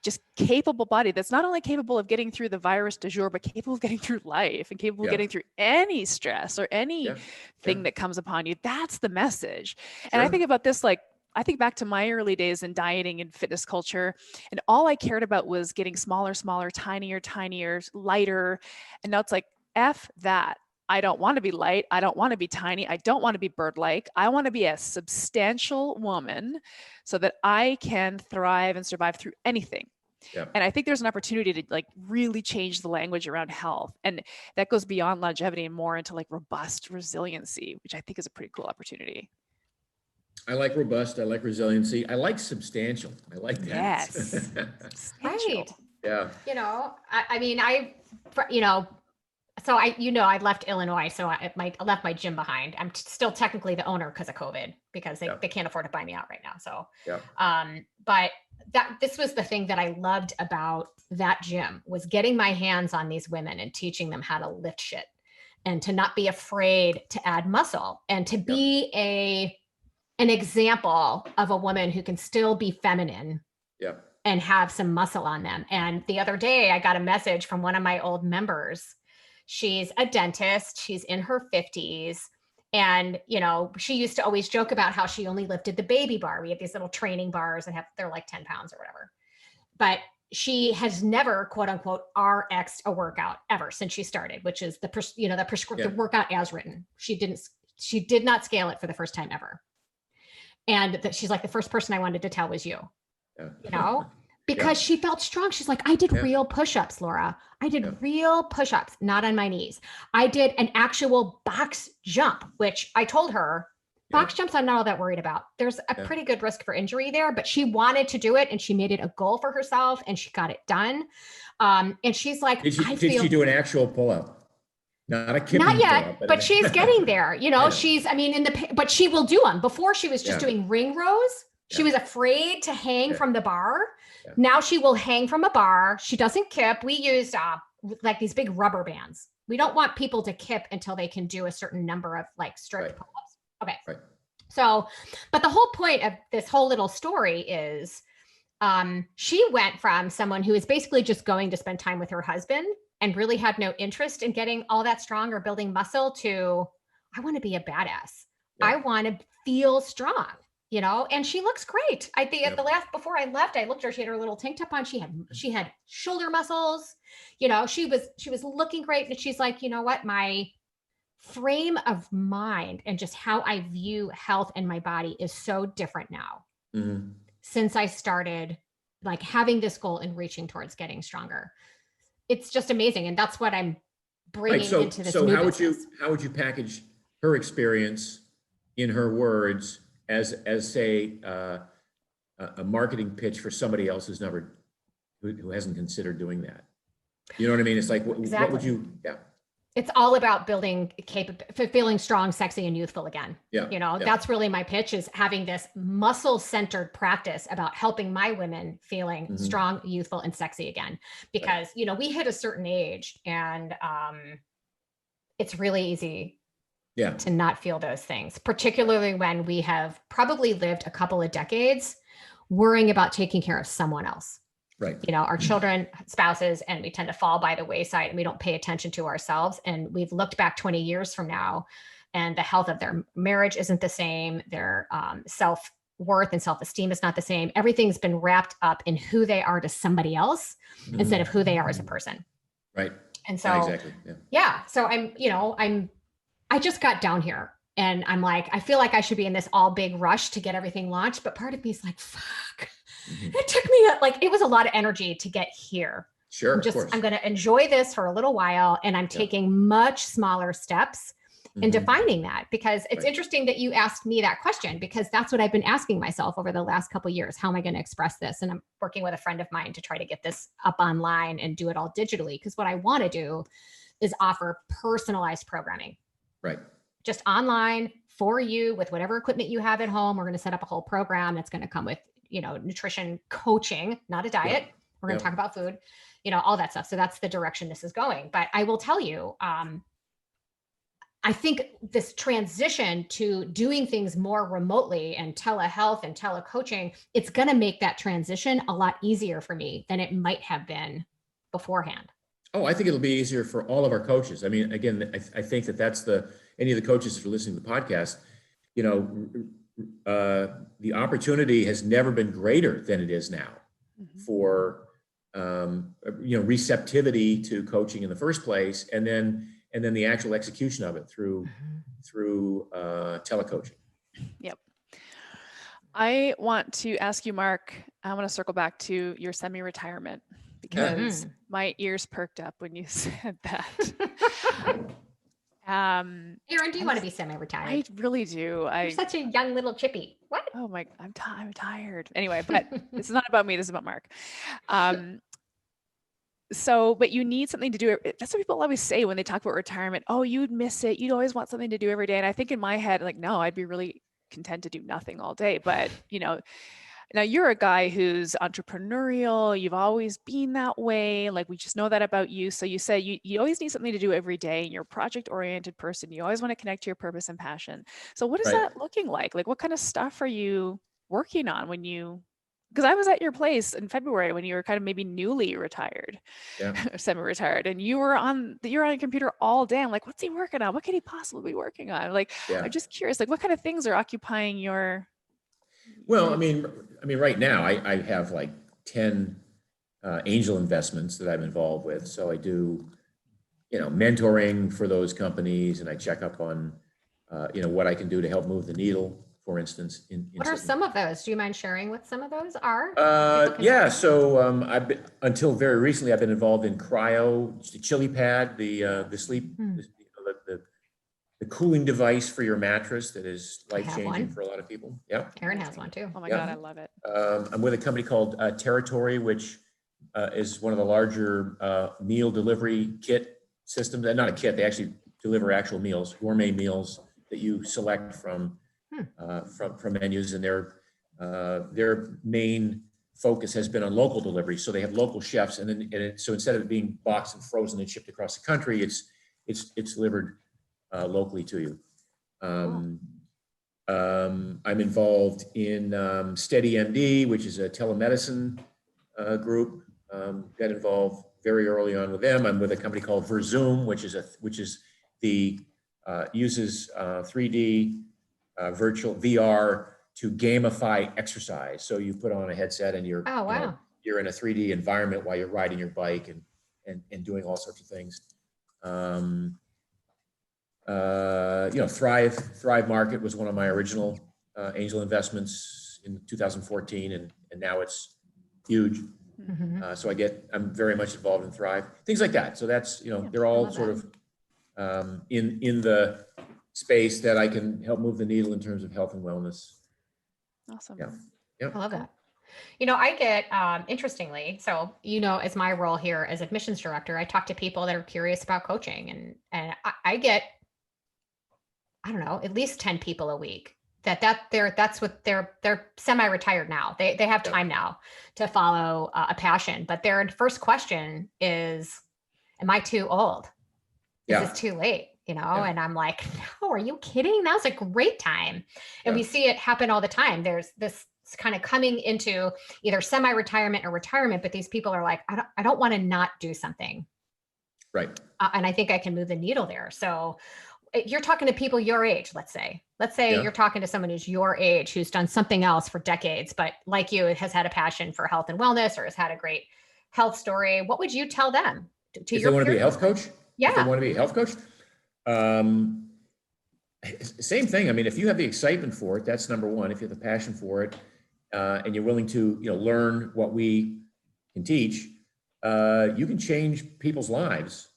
just capable body that's not only capable of getting through the virus du jour, but capable of getting through life and capable of getting through any stress or anything that comes upon you. That's the message. Sure. And I think about this, like, I think back to my early days in dieting and fitness culture, and all I cared about was getting smaller, tinier, lighter. And now it's like, F that. I don't want to be light. I don't want to be tiny. I don't want to be bird-like. I want to be a substantial woman so that I can thrive and survive through anything. Yep. And I think there's an opportunity to like really change the language around health. And that goes beyond longevity and more into like robust resiliency, which I think is a pretty cool opportunity. I like robust. I like resiliency. I like substantial. I like that. Yes. Right. Yeah. So I left Illinois, so I left my gym behind. I'm still technically the owner because of COVID, because they can't afford to buy me out right now. So, but this was the thing that I loved about that gym, was getting my hands on these women and teaching them how to lift shit and to not be afraid to add muscle and to be an example of a woman who can still be feminine and have some muscle on them. And the other day I got a message from one of my old members. She's a dentist. She's in her 50s. And, you know, she used to always joke about how she only lifted the baby bar. We have these little training bars and they're like 10 pounds or whatever. But she has never, quote unquote, RX'd a workout ever since she started, which is the prescriptive workout as written. She did not scale it for the first time ever. And she's like, the first person I wanted to tell was you, you know, because she felt strong. She's like, I did real push-ups, Laura. I did real push-ups, not on my knees. I did an actual box jump, which I told her, box jumps I'm not all that worried about. There's a pretty good risk for injury there, but she wanted to do it and she made it a goal for herself and she got it done. And she's like, did she do an actual pull-up? Not a kipping not yet, pull-up, but she's getting there. You know, but she will do them. Before she was just doing ring rows. She was afraid to hang from the bar. Now she will hang from a bar. She doesn't kip. We used like these big rubber bands. We don't want people to kip until they can do a certain number of like strict pull-ups. Okay. Right. So, but the whole point of this whole little story is she went from someone who is basically just going to spend time with her husband and really had no interest in getting all that strong or building muscle to, I want to be a badass. I want to feel strong, you know, and she looks great. I think at the last, before I left, I looked at her, she had her little tank top on. She had shoulder muscles, you know, she was looking great. And she's like, you know what, my frame of mind and just how I view health and my body is so different now since I started like having this goal and reaching towards getting stronger. It's just amazing. And that's what I'm bringing into this new business. How would you package her experience in her words as say a marketing pitch for somebody else who hasn't considered doing that? You know what I mean? It's like, what would you, It's all about building feeling strong, sexy, and youthful again. That's really my pitch, is having this muscle-centered practice about helping my women feeling strong, youthful, and sexy again. Because, you know, we hit a certain age and it's really easy to not feel those things, particularly when we have probably lived a couple of decades worrying about taking care of someone else. Right. You know, our children, spouses, and we tend to fall by the wayside and we don't pay attention to ourselves. And we've looked back 20 years from now and the health of their marriage isn't the same. Their self-worth and self-esteem is not the same. Everything's been wrapped up in who they are to somebody else instead of who they are as a person. Right. And so, so I just got down here and I'm like, I feel like I should be in this all big rush to get everything launched. But part of me is like, fuck. It took me it was a lot of energy to get here. Sure. I'm going to enjoy this for a little while. And I'm taking much smaller steps in defining that, because it's interesting that you asked me that question, because that's what I've been asking myself over the last couple of years. How am I going to express this? And I'm working with a friend of mine to try to get this up online and do it all digitally. Because what I want to do is offer personalized programming. Right. Just online for you with whatever equipment you have at home. We're going to set up a whole program that's going to come with, you know, nutrition coaching, not a diet. We're going to talk about food, you know, all that stuff. So that's the direction this is going. But I will tell you, I think this transition to doing things more remotely and telehealth and telecoaching, it's going to make that transition a lot easier for me than it might have been beforehand. Oh, I think it'll be easier for all of our coaches. I mean, again, I think that's any of the coaches that are listening to the podcast, you know, the opportunity has never been greater than it is now for, you know, receptivity to coaching in the first place, and then the actual execution of it through telecoaching. Yep. I want to ask you, Mark, I want to circle back to your semi-retirement, because my ears perked up when you said that. Erin, do you want to be semi-retired? I really do. You're such a young little chippy. What? Oh my, I'm tired. Anyway, but this is not about me. This is about Mark. But you need something to do. That's what people always say when they talk about retirement. Oh, you'd miss it. You'd always want something to do every day. And I think in my head, like, no, I'd be really content to do nothing all day. But, you know, Now you're a guy who's entrepreneurial. You've always been that way. Like we just know that about you. So you said you always need something to do every day. And you're a project-oriented person. You always want to connect to your purpose and passion. So what is Right. that looking like? Like what kind of stuff are you working on when you, because I was at your place in February when you were kind of maybe newly retired, or semi-retired, and you're on your computer all day. I'm like, what's he working on? What could he possibly be working on? Like, I'm just curious, like what kind of things are occupying your. Well, I mean, right now I have like 10 angel investments that I'm involved with. So I do, mentoring for those companies, and I check up on, what I can do to help move the needle. For instance, what are some of those? Do you mind sharing what some of those are? Yeah. So until very recently, I've been involved in cryo, the chili pad, the sleep, the cooling device for your mattress that is life-changing for a lot of people. Yeah. Aaron has one too. Oh my God, I love it. I'm with a company called Territory, which is one of the larger meal delivery kit systems. Not a kit, they actually deliver actual meals, gourmet meals that you select from menus, and their main focus has been on local delivery. So they have local chefs, so instead of it being boxed and frozen and shipped across the country, it's delivered locally to you. I'm involved in SteadyMD, which is a telemedicine group. Got involved very early on with them. I'm with a company called Verzoom, which uses 3D virtual VR to gamify exercise. So you put on a headset and you're in a 3D environment while you're riding your bike and doing all sorts of things. Thrive Market was one of my original angel investments in 2014, and now it's huge. So I'm very much involved in Thrive, things like that. So that's, they're all sort of in the space that I can help move the needle in terms of health and wellness. Awesome. Yeah. I love that. I get, interestingly, so, as my role here as admissions director, I talk to people that are curious about coaching, and I get, I don't know, at least 10 people a week that's what they're semi-retired now. They have time now to follow a passion, but their first question is, am I too old? Is this too late? And I'm like, no, are you kidding? Now's a great time. And we see it happen all the time. There's this kind of coming into either semi-retirement or retirement, but these people are like, I don't want to not do something. Right. And I think I can move the needle there. So you're talking to people your age, let's say you're talking to someone who's your age, who's done something else for decades, but like you, has had a passion for health and wellness, or has had a great health story. What would you tell them? If they want to be a health coach? Yeah. If they want to be a health coach? Same thing. I mean, if you have the excitement for it, that's number one. If you have the passion for it, and you're willing to, learn what we can teach, you can change people's lives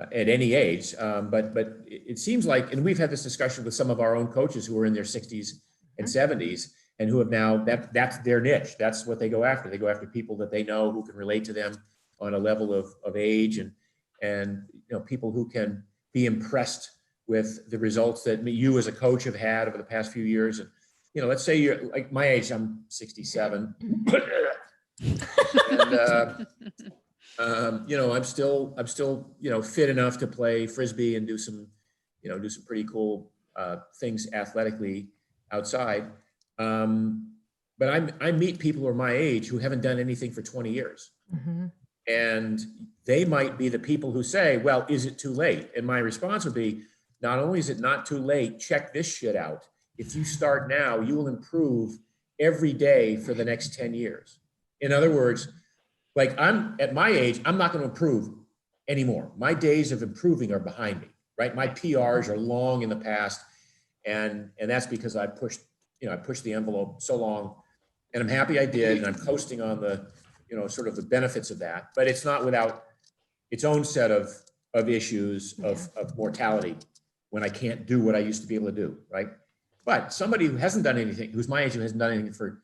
at any age. But it seems like, and we've had this discussion with some of our own coaches who are in their 60s and 70s, and who have now, that's their niche. That's what they go after. They go after people that they know who can relate to them on a level of age, and people who can be impressed with the results that you as a coach have had over the past few years. And let's say you're like my age, I'm 67. And I'm still fit enough to play Frisbee and do some pretty cool things athletically outside. But I meet people who are my age who haven't done anything for 20 years. And they might be the people who say, well, is it too late? And my response would be, not only is it not too late, check this shit out. If you start now, you will improve every day for the next 10 years. In other words, like I'm at my age, I'm not going to improve anymore. My days of improving are behind me, right? My PRs are long in the past. And that's because I pushed the envelope so long, and I'm happy I did. And I'm coasting on the, sort of the benefits of that, but it's not without its own set of issues of mortality when I can't do what I used to be able to do, right? But somebody who hasn't done anything, who's my age, who hasn't done anything for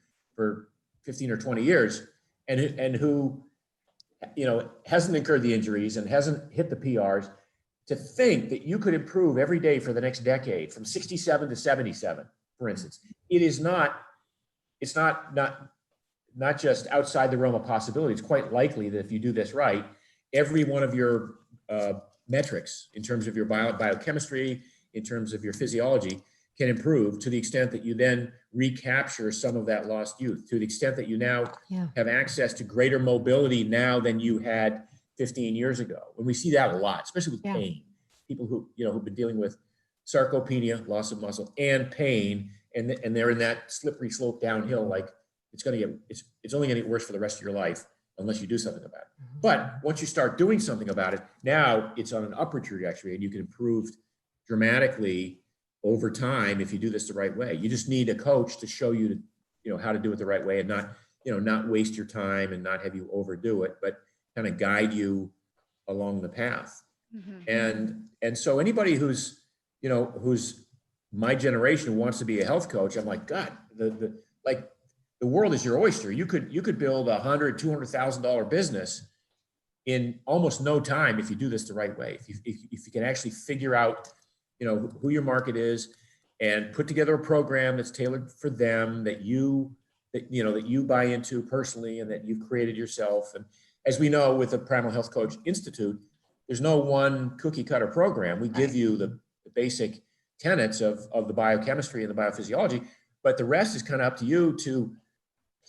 15 or 20 years, and who, hasn't incurred the injuries and hasn't hit the PRs, to think that you could improve every day for the next decade from 67 to 77, for instance, it's not not just outside the realm of possibility. It's quite likely that if you do this right, every one of your metrics in terms of your biochemistry, in terms of your physiology, can improve to the extent that you then recapture some of that lost youth, to the extent that you now have access to greater mobility now than you had 15 years ago. And we see that a lot, especially with pain. People who, who've been dealing with sarcopenia, loss of muscle, and pain, and they're in that slippery slope downhill, like it's only gonna get worse for the rest of your life unless you do something about it. But once you start doing something about it, now it's on an upward trajectory, and you can improve dramatically over time if you do this the right way. You just need a coach to show you, how to do it the right way, and not waste your time and not have you overdo it, but kind of guide you along the path. And so anybody who's my generation wants to be a health coach, I'm like, God, the world is your oyster. You could build $100,000, $200,000 business in almost no time if you do this the right way. If you can actually figure out, who your market is, and put together a program that's tailored for them, that you buy into personally, and that you've created yourself. And as we know, with the Primal Health Coach Institute, there's no one cookie cutter program. We give you the basic tenets of the biochemistry and the biophysiology, but the rest is kind of up to you to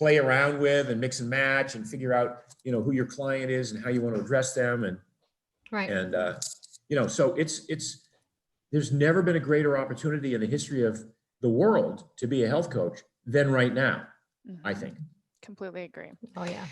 play around with and mix and match and figure out, who your client is and how you want to address them. And, so there's never been a greater opportunity in the history of the world to be a health coach than right now, I think. Completely agree. Oh yeah.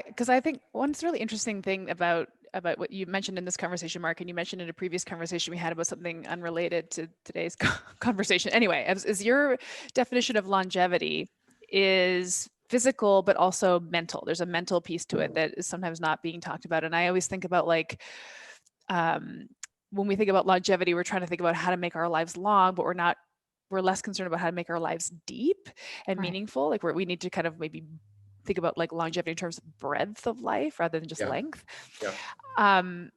Because I think one really interesting thing about what you mentioned in this conversation, Mark, and you mentioned in a previous conversation we had about something unrelated to today's conversation. Anyway, is your definition of longevity is physical, but also mental. There's a mental piece to it that is sometimes not being talked about. And I always think about when we think about longevity, we're trying to think about how to make our lives long, but we're less concerned about how to make our lives deep and meaningful. Like we need to kind of maybe think about like longevity in terms of breadth of life rather than just length. I'm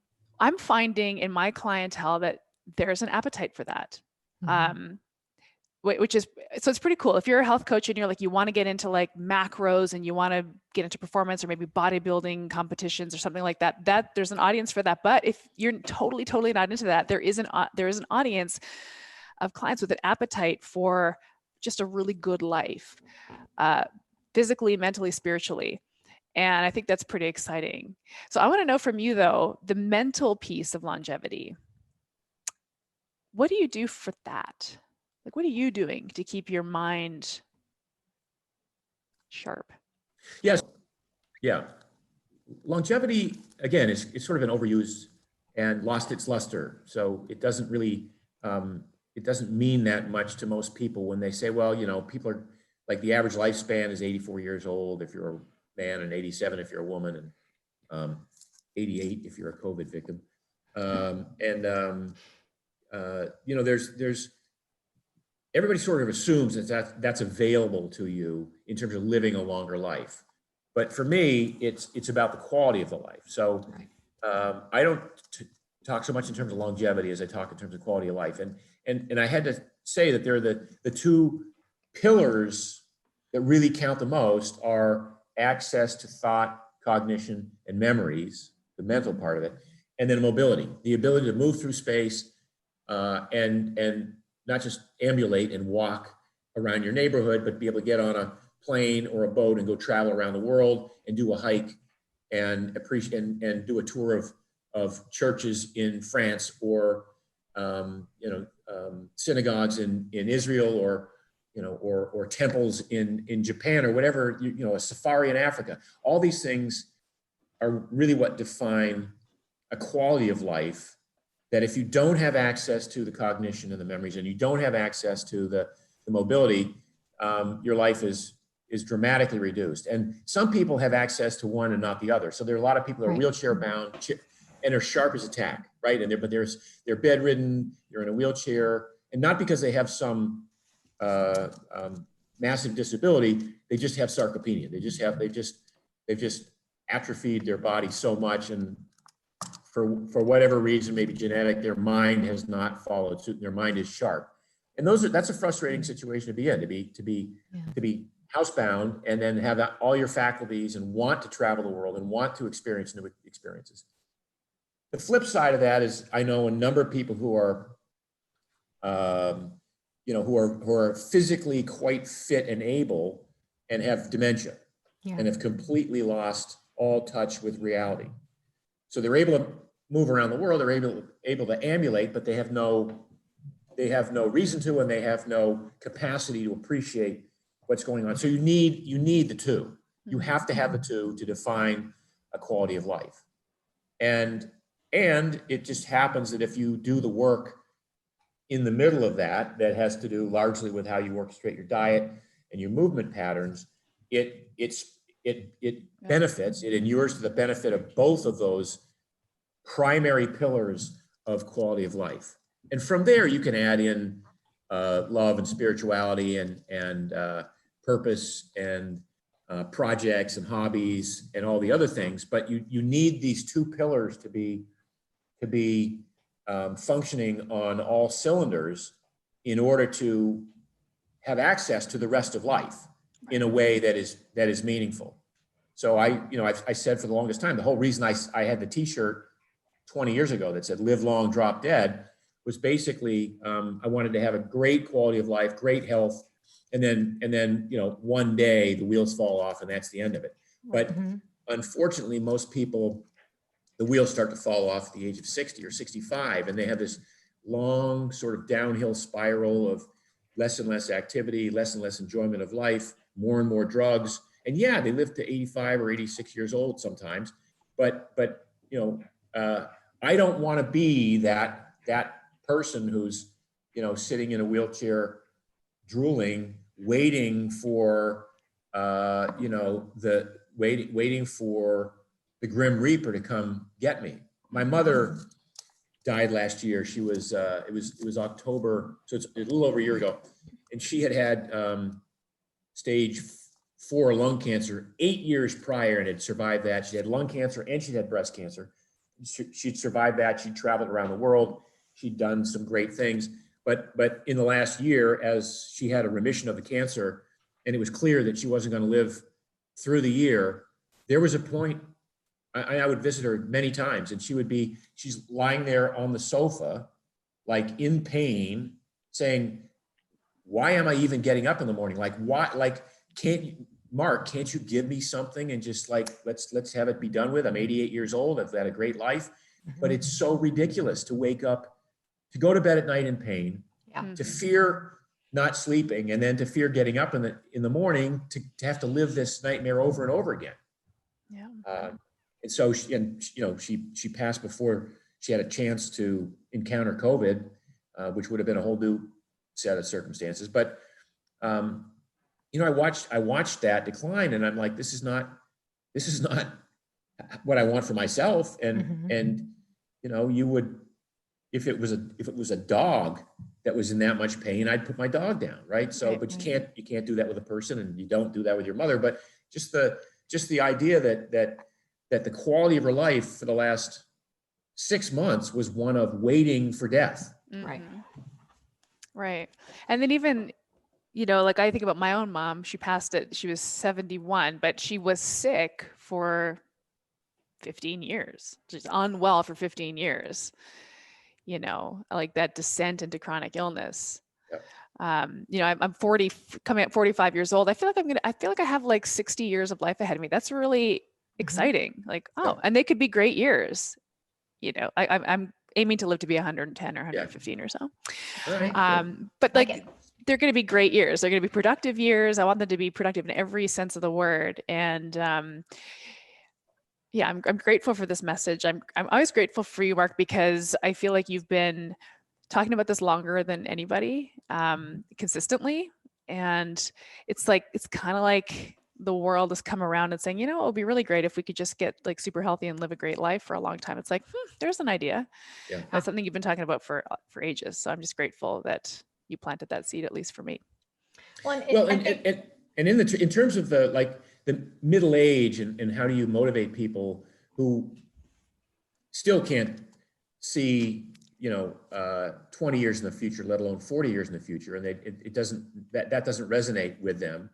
finding in my clientele that there's an appetite for that. Which is, so it's pretty cool. If you're a health coach and you're like, you want to get into like macros and you want to get into performance or maybe bodybuilding competitions or something like that, there's an audience for that. But if you're totally not into that, there is an audience of clients with an appetite for just a really good life, physically, mentally, spiritually. And I think that's pretty exciting. So I want to know from you though, the mental piece of longevity. What do you do for that? Like, what are you doing to keep your mind sharp? Yes. Yeah. Longevity, again, is sort of an overused and lost its luster. So it doesn't really, it doesn't mean that much to most people when they say, well, people are like, the average lifespan is 84 years old if you're a man, and 87 if you're a woman, and 88 if you're a COVID victim. There's everybody sort of assumes that's available to you in terms of living a longer life. But for me, it's about the quality of the life. So I don't talk so much in terms of longevity as I talk in terms of quality of life. And I had to say that they're the two pillars that really count the most are access to thought, cognition, and memories, the mental part of it, and then mobility, the ability to move through space and not just ambulate and walk around your neighborhood, but be able to get on a plane or a boat and go travel around the world and do a hike and appreciate and do a tour of churches in France or synagogues in Israel or temples in Japan or whatever, a safari in Africa. All these things are really what define a quality of life that if you don't have access to the cognition and the memories, and you don't have access to the mobility, your life is dramatically reduced. And some people have access to one and not the other. So there are a lot of people that are wheelchair bound and are sharp as a tack, right? And they're bedridden, they're in a wheelchair, and not because they have some massive disability, they just have sarcopenia. They've just atrophied their body so much, and for whatever reason, maybe genetic, their mind has not followed suit. Their mind is sharp, and that's a frustrating situation to be in. To be housebound, and then have all your faculties and want to travel the world and want to experience new experiences. The flip side of that is I know a number of people who are, who are physically quite fit and able and have dementia and have completely lost all touch with reality. So they're able to move around the world, they're able to ambulate, but they have no reason to, and they have no capacity to appreciate what's going on. So you need the two. You have to have the two to define a quality of life. And it just happens that if you do the work in the middle of that has to do largely with how you orchestrate your diet and your movement patterns, it benefits, it inures to the benefit of both of those primary pillars of quality of life. And from there, you can add in love and spirituality and purpose and projects and hobbies and all the other things. But you need these two pillars to be functioning on all cylinders in order to have access to the rest of life in a way that is meaningful. So I said for the longest time, the whole reason I had the T-shirt 20 years ago that said "Live long, drop dead" was basically I wanted to have a great quality of life, great health, and then one day the wheels fall off and that's the end of it. But unfortunately, most people, the wheels start to fall off at the age of 60 or 65, and they have this long sort of downhill spiral of less and less activity, less and less enjoyment of life, more and more drugs. And yeah, they live to 85 or 86 years old sometimes, but I don't want to be that person who's sitting in a wheelchair, drooling, waiting for waiting for the Grim Reaper to come get me. My mother died last year. She was it was October, so it's a little over a year ago, and she had stage 4 lung cancer 8 years prior and had survived that. She had lung cancer and she had breast cancer. She'd survived that. She'd traveled around the world. She'd done some great things. But in the last year, as she had a remission of the cancer, and it was clear that she wasn't going to live through the year, there was a point, I would visit her many times, and she's lying there on the sofa, like in pain, saying, "Why am I even getting up in the morning? Like, why? Like, Mark, can't you give me something and just like, let's have it be done with? I'm 88 years old. I've had a great life." But it's so ridiculous to wake up, to go to bed at night in pain, to fear not sleeping, and then to fear getting up in the morning to have to live this nightmare over and over again. Yeah. And so she passed before she had a chance to encounter COVID, which would have been a whole new set of circumstances. But I watched that decline, and I'm like, this is not what I want for myself. And you would, if it was a dog that was in that much pain, I'd put my dog down, right? So, but you can't do that with a person, and you don't do that with your mother. But just the idea that the quality of her life for the last 6 months was one of waiting for death. Right. And then even, like I think about my own mom, she was 71, but she was sick for 15 years. She's unwell for 15 years, like that descent into chronic illness. Yep. I'm 40, coming at 45 years old. I feel like I have like 60 years of life ahead of me. That's really exciting. Like, and they could be great years. I'm aiming to live to be 110 or 115 or so. Right. But they're going to be great years. They're going to be productive years. I want them to be productive in every sense of the word. And I'm grateful for this message. I'm always grateful for you, Mark, because I feel like you've been talking about this longer than anybody, consistently. And it's kind of like the world has come around and saying, it would be really great if we could just get like super healthy and live a great life for a long time. It's like, there's an idea. Yeah. That's something you've been talking about for ages. So I'm just grateful that you planted that seed, at least for me. Well, and in terms of the middle age and how do you motivate people who still can't see 20 years in the future, let alone 40 years in the future, and that doesn't resonate with them.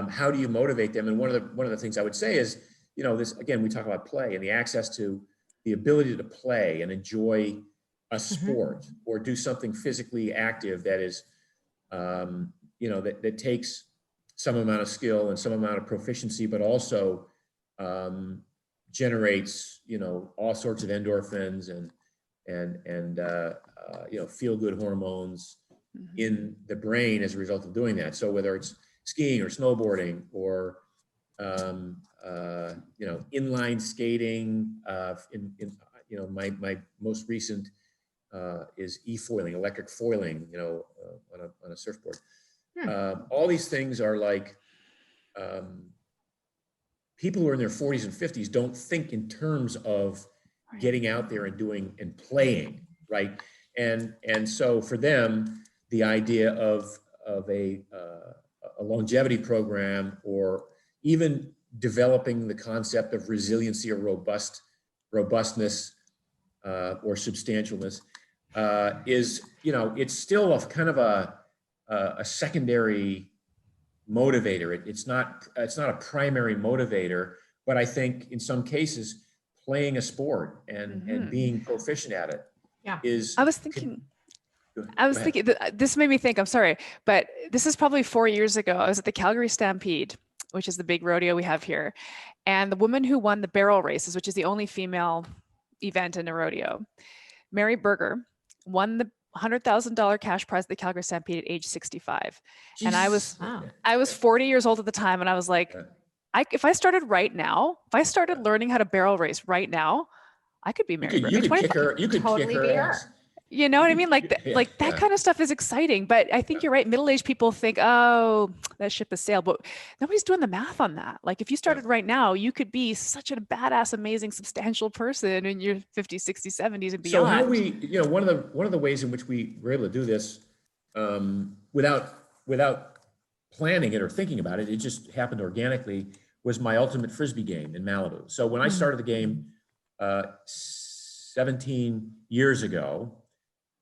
how do you motivate them? And one of the things I would say is, this, again, we talk about play and the access to the ability to play and enjoy a sport or do something physically active that is, that takes some amount of skill and some amount of proficiency, but also generates, all sorts of endorphins and feel good hormones in the brain as a result of doing that. So whether it's skiing or snowboarding or inline skating, my most recent is e-foiling, electric foiling, on a surfboard. All these things are like, people who are in their 40s and 50s don't think in terms of getting out there and doing and playing, right? And so for them, the idea of a longevity program, or even developing the concept of resiliency or robustness or substantialness is, it's still a kind of a secondary motivator. It's not a primary motivator, but I think in some cases, playing a sport and being proficient at it is. I was thinking this made me think, I'm sorry, but this is probably 4 years ago. I was at the Calgary Stampede, which is the big rodeo we have here. And the woman who won the barrel races, which is the only female event in a rodeo, Mary Berger, won the $100,000 cash prize at the Calgary Stampede at age 65. Jeez. And I was 40 years old at the time. And I was like, if I started right now, if I started learning how to barrel race right now, I could be Mary Berger. You could totally kick her ass. You know what I mean? Like that kind of stuff is exciting. But I think you're right. Middle-aged people think, oh, that ship has sailed. But nobody's doing the math on that. Like if you started right now, you could be such a badass, amazing, substantial person in your 50s, 60s, 70s and beyond. So how we, one of the ways in which we were able to do this without planning it or thinking about it, it just happened organically, was my ultimate Frisbee game in Malibu. So when I started the game 17 years ago,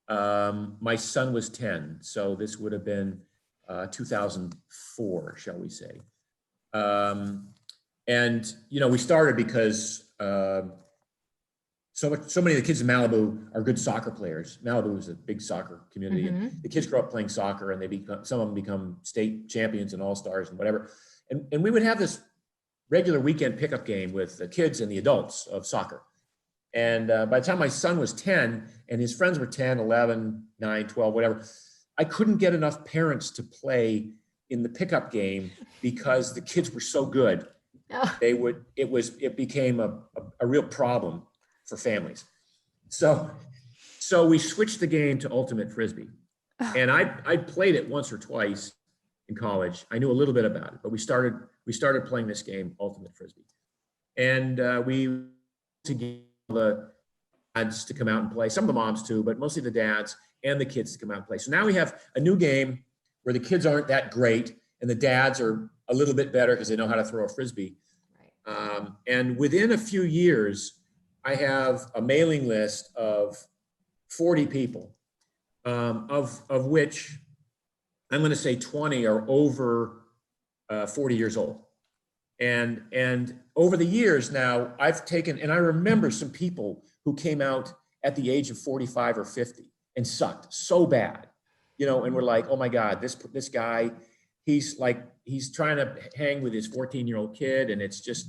my son was 10. So this would have been 2004, shall we say. And, we started because so many of the kids in Malibu are good soccer players. Malibu is a big soccer community. And the kids grow up playing soccer, and some of them become state champions and all-stars and whatever. And we would have this regular weekend pickup game with the kids and the adults of soccer. And by the time my son was 10 and his friends were 10, 11, 9, 12, whatever, I couldn't get enough parents to play in the pickup game because the kids were so good. It became a real problem for families. So we switched the game to Ultimate Frisbee. And I played it once or twice in college. I knew a little bit about it, but we started playing this game, Ultimate Frisbee. And we to get the dads to come out and play, some of the moms too, but mostly the dads and the kids to come out and play. So now we have a new game where the kids aren't that great and the dads are a little bit better because they know how to throw a Frisbee. Right. And within a few years, I have a mailing list of 40 people, of which I'm going to say 20 are over 40 years old. And over the years now, I've taken, and I remember some people who came out at the age of 45 or 50 and sucked so bad, and we're like, oh my God, this guy, he's trying to hang with his 14-year-old kid. And it's just,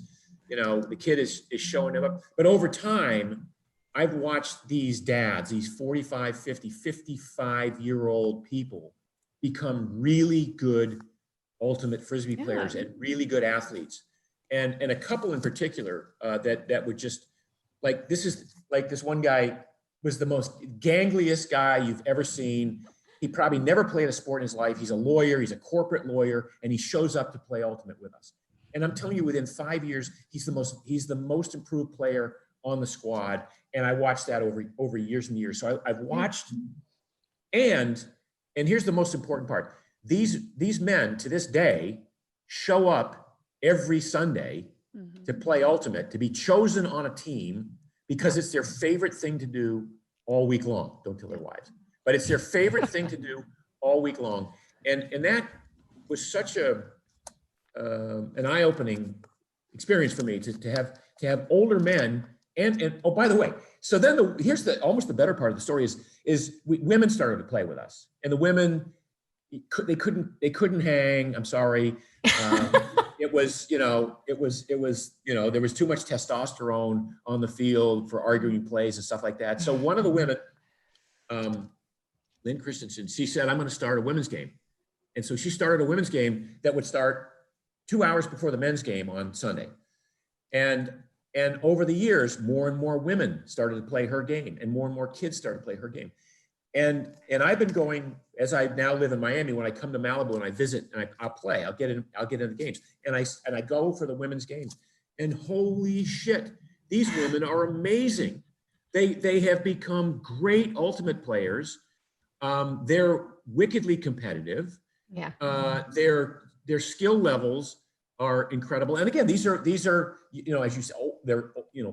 the kid is showing him up. But over time, I've watched these dads, these 45, 50, 55-year-old people become really good Ultimate Frisbee players and really good athletes. And a couple in particular that would just, like, this one guy was the most gangliest guy you've ever seen. He probably never played a sport in his life. He's a lawyer, he's a corporate lawyer, and he shows up to play Ultimate with us. And I'm telling you, within 5 years, he's the most improved player on the squad. And I watched that over years and years. So I've watched, and here's the most important part. These men to this day show up every Sunday to play Ultimate, to be chosen on a team because it's their favorite thing to do all week long. Don't tell their wives, but it's their favorite thing to do all week long. And that was such a an eye-opening experience for me to have older men and oh, by the way, so then here's almost the better part of the story is women started to play with us, and the women they couldn't hang. I'm sorry. It was there was too much testosterone on the field for arguing plays and stuff like that. So one of the women, Lynn Christensen, she said, I'm going to start a women's game. And so she started a women's game that would start 2 hours before the men's game on Sunday. And over the years, more and more women started to play her game, and more kids started to play her game. And I've been going, as I now live in Miami, when I come to Malibu and I visit and I'll play, I'll get into games. And I go for the women's games. And holy shit, these women are amazing. They have become great ultimate players. They're wickedly competitive. Yeah. Their skill levels are incredible. And again, these are as you say, they're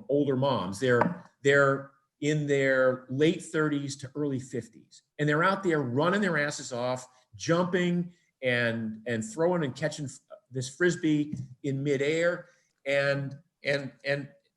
older moms. They're in their late 30s to early 50s, and they're out there running their asses off, jumping and throwing and catching this frisbee in midair. And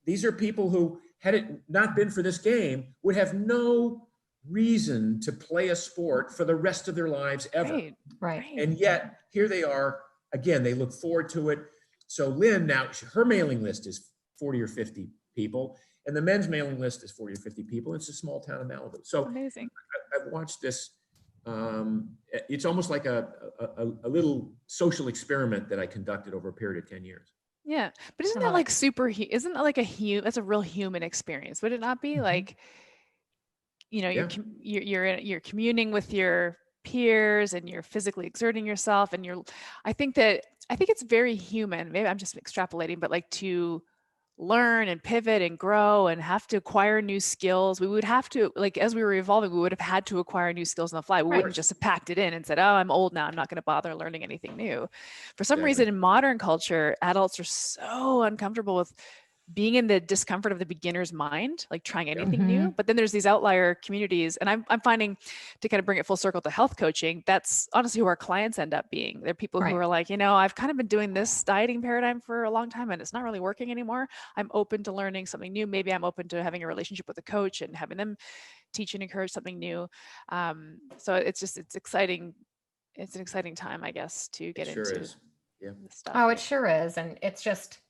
these are people who, had it not been for this game, would have no reason to play a sport for the rest of their lives ever. Right. And yet here they are again. They look forward to it. So Lynn, now her mailing list is 40 or 50 people, and the men's mailing list is 40 or 50 people. It's a small town in Malibu. So amazing. I've watched this. It's almost like a little social experiment that I conducted over a period of 10 years. Yeah, but isn't that like isn't that like that's a real human experience? Would it not be? Like, you're communing with your peers and you're physically exerting yourself, and I think it's very human. Maybe I'm just extrapolating, but like to learn and pivot and grow and have to acquire new skills. We would have to, like, as we were evolving, we would have had to acquire new skills on the fly. We wouldn't just have packed it in and said, oh, I'm old now, I'm not going to bother learning anything new. For some reason in modern culture, adults are so uncomfortable with being in the discomfort of the beginner's mind, like trying anything new. But then there's these outlier communities, and I'm finding, to kind of bring it full circle to health coaching, that's honestly who our clients end up being. They're people who are like, I've kind of been doing this dieting paradigm for a long time and it's not really working anymore. I'm open to learning something new. Maybe I'm open to having a relationship with a coach and having them teach and encourage something new. So it's exciting. It's an exciting time, I guess, to get into this stuff. Oh, it sure is. And it's just,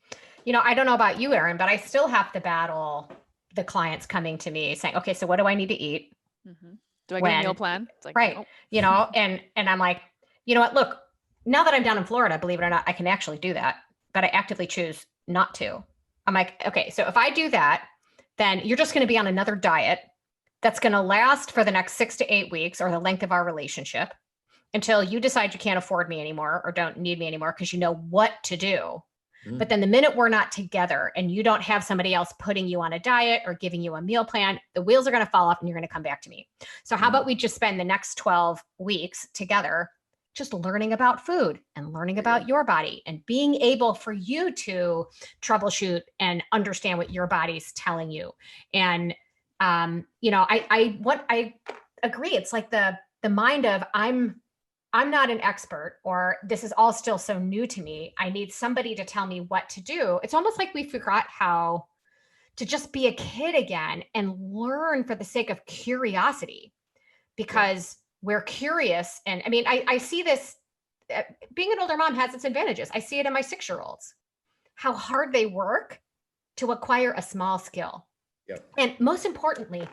I don't know about you, Erin, but I still have to battle the clients coming to me saying, okay, so what do I need to eat? Do I get a meal plan? It's like, right. Oh. And I'm like, you know what, look, now that I'm down in Florida, believe it or not, I can actually do that, but I actively choose not to. I'm like, okay, so if I do that, then you're just going to be on another diet that's going to last for the next 6 to 8 weeks, or the length of our relationship, until you decide you can't afford me anymore or don't need me anymore because you know what to do. But then the minute we're not together and you don't have somebody else putting you on a diet or giving you a meal plan, the wheels are going to fall off and you're going to come back to me. So how about we just spend the next 12 weeks together just learning about food and learning about your body and being able for you to troubleshoot and understand what your body's telling you. And, I agree. It's like the mind of I'm not an expert, or this is all still so new to me. I need somebody to tell me what to do. It's almost like we forgot how to just be a kid again and learn for the sake of curiosity, because we're curious. And I mean, I see this, being an older mom has its advantages. I see it in my 6-year-olds, how hard they work to acquire a small skill. And most importantly,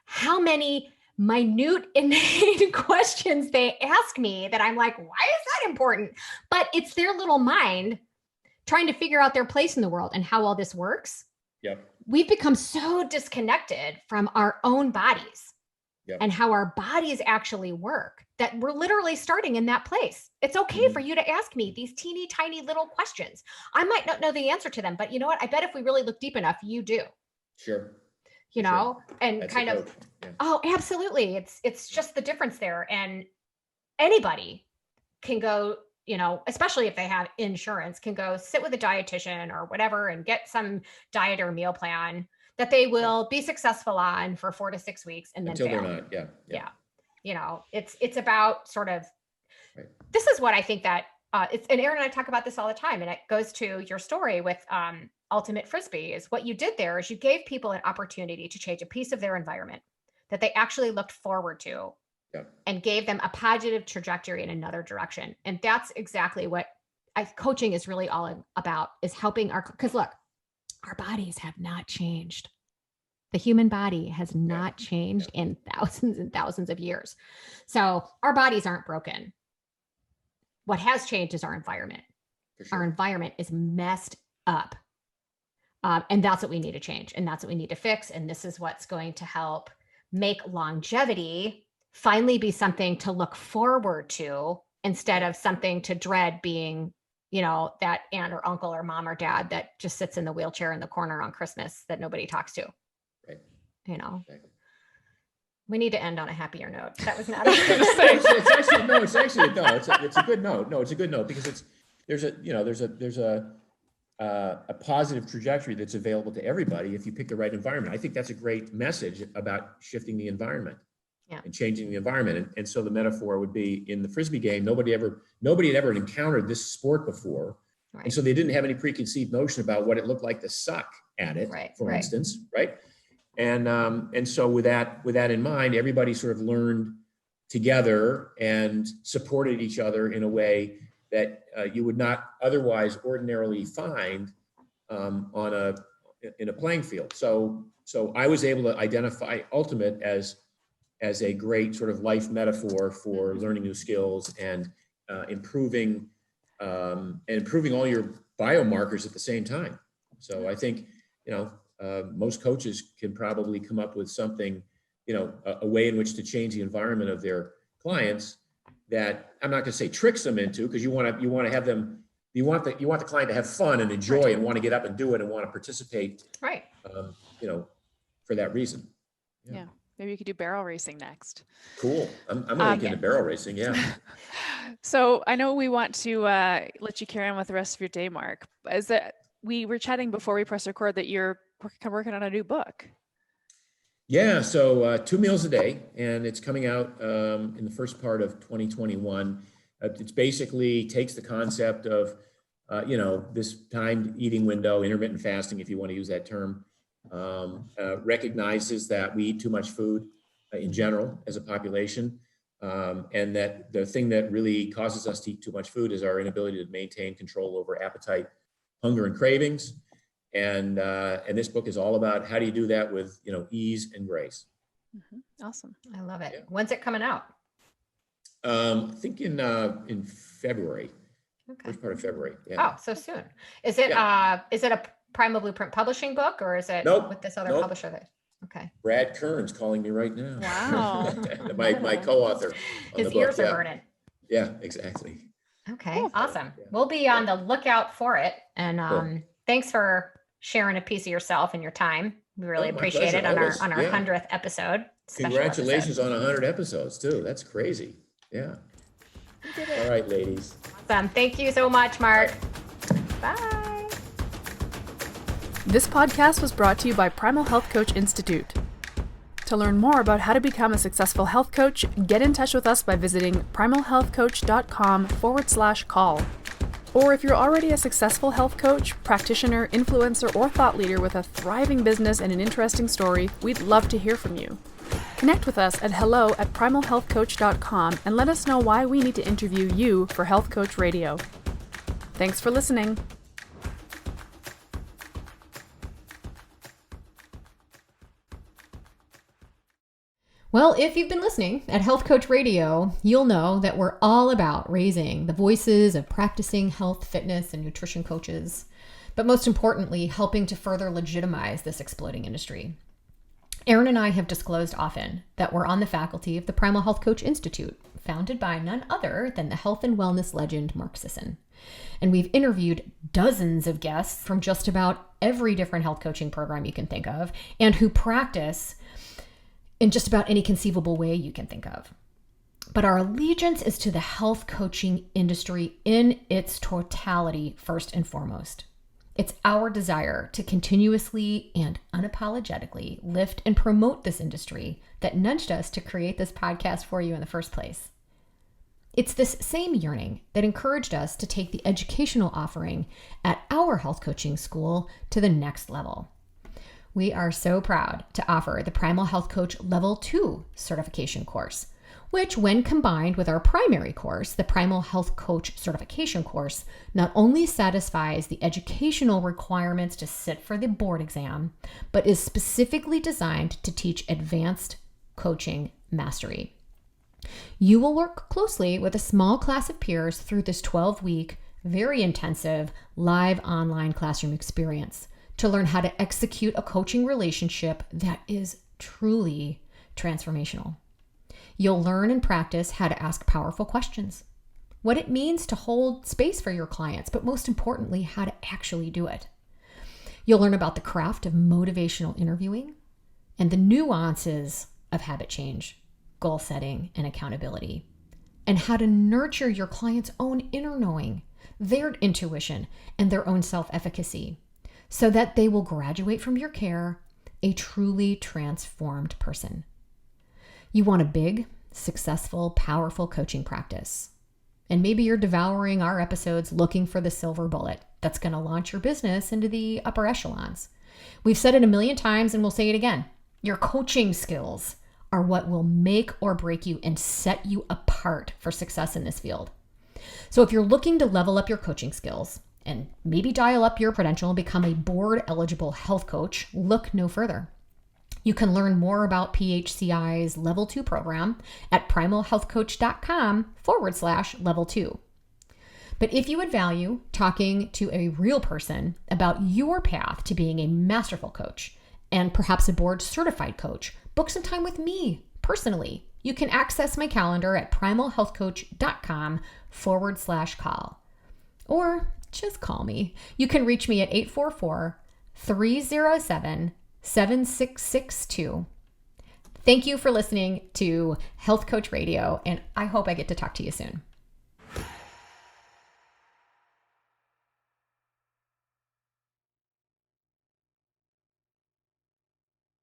how many minute innate questions they ask me that I'm like, why is that important? But it's their little mind trying to figure out their place in the world and how all this works. We've become so disconnected from our own bodies and how our bodies actually work that we're literally starting in that place. It's okay for you to ask me these teeny tiny little questions. I might not know the answer to them, but you know what? I bet if we really look deep enough, you do. And that's kind of, oh, absolutely. It's just the difference there. And anybody can go, especially if they have insurance, can go sit with a dietitian or whatever and get some diet or meal plan that they will be successful on for 4 to 6 weeks and then until fail. They're not. It's about sort of, this is what I think that and Aaron and I talk about this all the time, and it goes to your story with Ultimate Frisbee. Is what you did there is you gave people an opportunity to change a piece of their environment that they actually looked forward to, and gave them a positive trajectory in another direction. And that's exactly what coaching is really all about, is helping because look, our bodies have not changed. The human body has not changed in thousands and thousands of years. So our bodies aren't broken. What has changed is our environment. Sure. Our environment is messed up. And that's what we need to change. And that's what we need to fix. And this is what's going to help make longevity finally be something to look forward to, instead of something to dread, being, that aunt or uncle or mom or dad that just sits in the wheelchair in the corner on Christmas that nobody talks to. Right. Right. We need to end on a happier note. That was not. It's a good note. No, it's a good note because there's a positive trajectory that's available to everybody if you pick the right environment. I think that's a great message about shifting the environment and changing the environment. And so the metaphor would be, in the Frisbee game, nobody had ever encountered this sport before. Right. And so they didn't have any preconceived notion about what it looked like to suck at it, for instance, right? And so with that in mind, everybody sort of learned together and supported each other in a way that you would not otherwise ordinarily find in a playing field. So I was able to identify Ultimate as a great sort of life metaphor for learning new skills and improving all your biomarkers at the same time. So I think, most coaches can probably come up with something, a way in which to change the environment of their clients that, I'm not going to say tricks them into, because you want to have them, you want the client to have fun and enjoy and want to get up and do it and want to participate. Right. For that reason. Yeah. Maybe you could do barrel racing next. Cool. I'm going to get into barrel racing. Yeah. So I know we want to let you carry on with the rest of your day, Mark. We were chatting before we press record that you're working on a new book. Yeah. So 2 meals a day, and it's coming out in the first part of 2021. It's basically takes the concept of, this timed eating window, intermittent fasting, if you want to use that term, recognizes that we eat too much food in general as a population, and that the thing that really causes us to eat too much food is our inability to maintain control over appetite, hunger, and cravings. And this book is all about how do you do that with, ease and grace. Mm-hmm. Awesome. I love it. Yeah. When's it coming out? I think in February. Okay. First part of February. Yeah. Oh, so soon. Is it a Primal Blueprint publishing book, or is it with this other publisher? Okay. Brad Kern's calling me right now. Wow. my co-author. His ears are burning. Yeah, exactly. Okay. Cool. Awesome. Yeah. We'll be on the lookout for it. And thanks for sharing a piece of yourself and your time. We really appreciate it on our 100th episode. Congratulations on 100 episodes too. That's crazy. Yeah. All right, ladies. Awesome. Thank you so much, Mark. Bye. This podcast was brought to you by Primal Health Coach Institute. To learn more about how to become a successful health coach, get in touch with us by visiting primalhealthcoach.com/call. Or if you're already a successful health coach, practitioner, influencer, or thought leader with a thriving business and an interesting story, we'd love to hear from you. Connect with us at hello@primalhealthcoach.com and let us know why we need to interview you for Health Coach Radio. Thanks for listening. Well, if you've been listening at Health Coach Radio, you'll know that we're all about raising the voices of practicing health, fitness, and nutrition coaches, but most importantly, helping to further legitimize this exploding industry. Aaron and I have disclosed often that we're on the faculty of the Primal Health Coach Institute, founded by none other than the health and wellness legend, Mark Sisson. And we've interviewed dozens of guests from just about every different health coaching program you can think of, and who practice in just about any conceivable way you can think of. But our allegiance is to the health coaching industry in its totality, first and foremost. It's our desire to continuously and unapologetically lift and promote this industry that nudged us to create this podcast for you in the first place. It's this same yearning that encouraged us to take the educational offering at our health coaching school to the next level. We are so proud to offer the Primal Health Coach Level 2 certification course, which, when combined with our primary course, the Primal Health Coach certification course, not only satisfies the educational requirements to sit for the board exam, but is specifically designed to teach advanced coaching mastery. You will work closely with a small class of peers through this 12-week, very intensive, live online classroom experience to learn how to execute a coaching relationship that is truly transformational. You'll learn and practice how to ask powerful questions, what it means to hold space for your clients, but most importantly, how to actually do it. You'll learn about the craft of motivational interviewing and the nuances of habit change, goal setting, and accountability, and how to nurture your client's own inner knowing, their intuition, and their own self-efficacy, so that they will graduate from your care a truly transformed person. You want a big, successful, powerful coaching practice. And maybe you're devouring our episodes looking for the silver bullet that's going to launch your business into the upper echelons. We've said it a million times and we'll say it again. Your coaching skills are what will make or break you and set you apart for success in this field. So if you're looking to level up your coaching skills and maybe dial up your credential and become a board-eligible health coach, look no further. You can learn more about PHCI's Level 2 program at primalhealthcoach.com/level 2. But if you would value talking to a real person about your path to being a masterful coach and perhaps a board certified coach, book some time with me personally. You can access my calendar at primalhealthcoach.com/call. Or just call me. You can reach me at 844-307-7662. Thank you for listening to Health Coach Radio, and I hope I get to talk to you soon.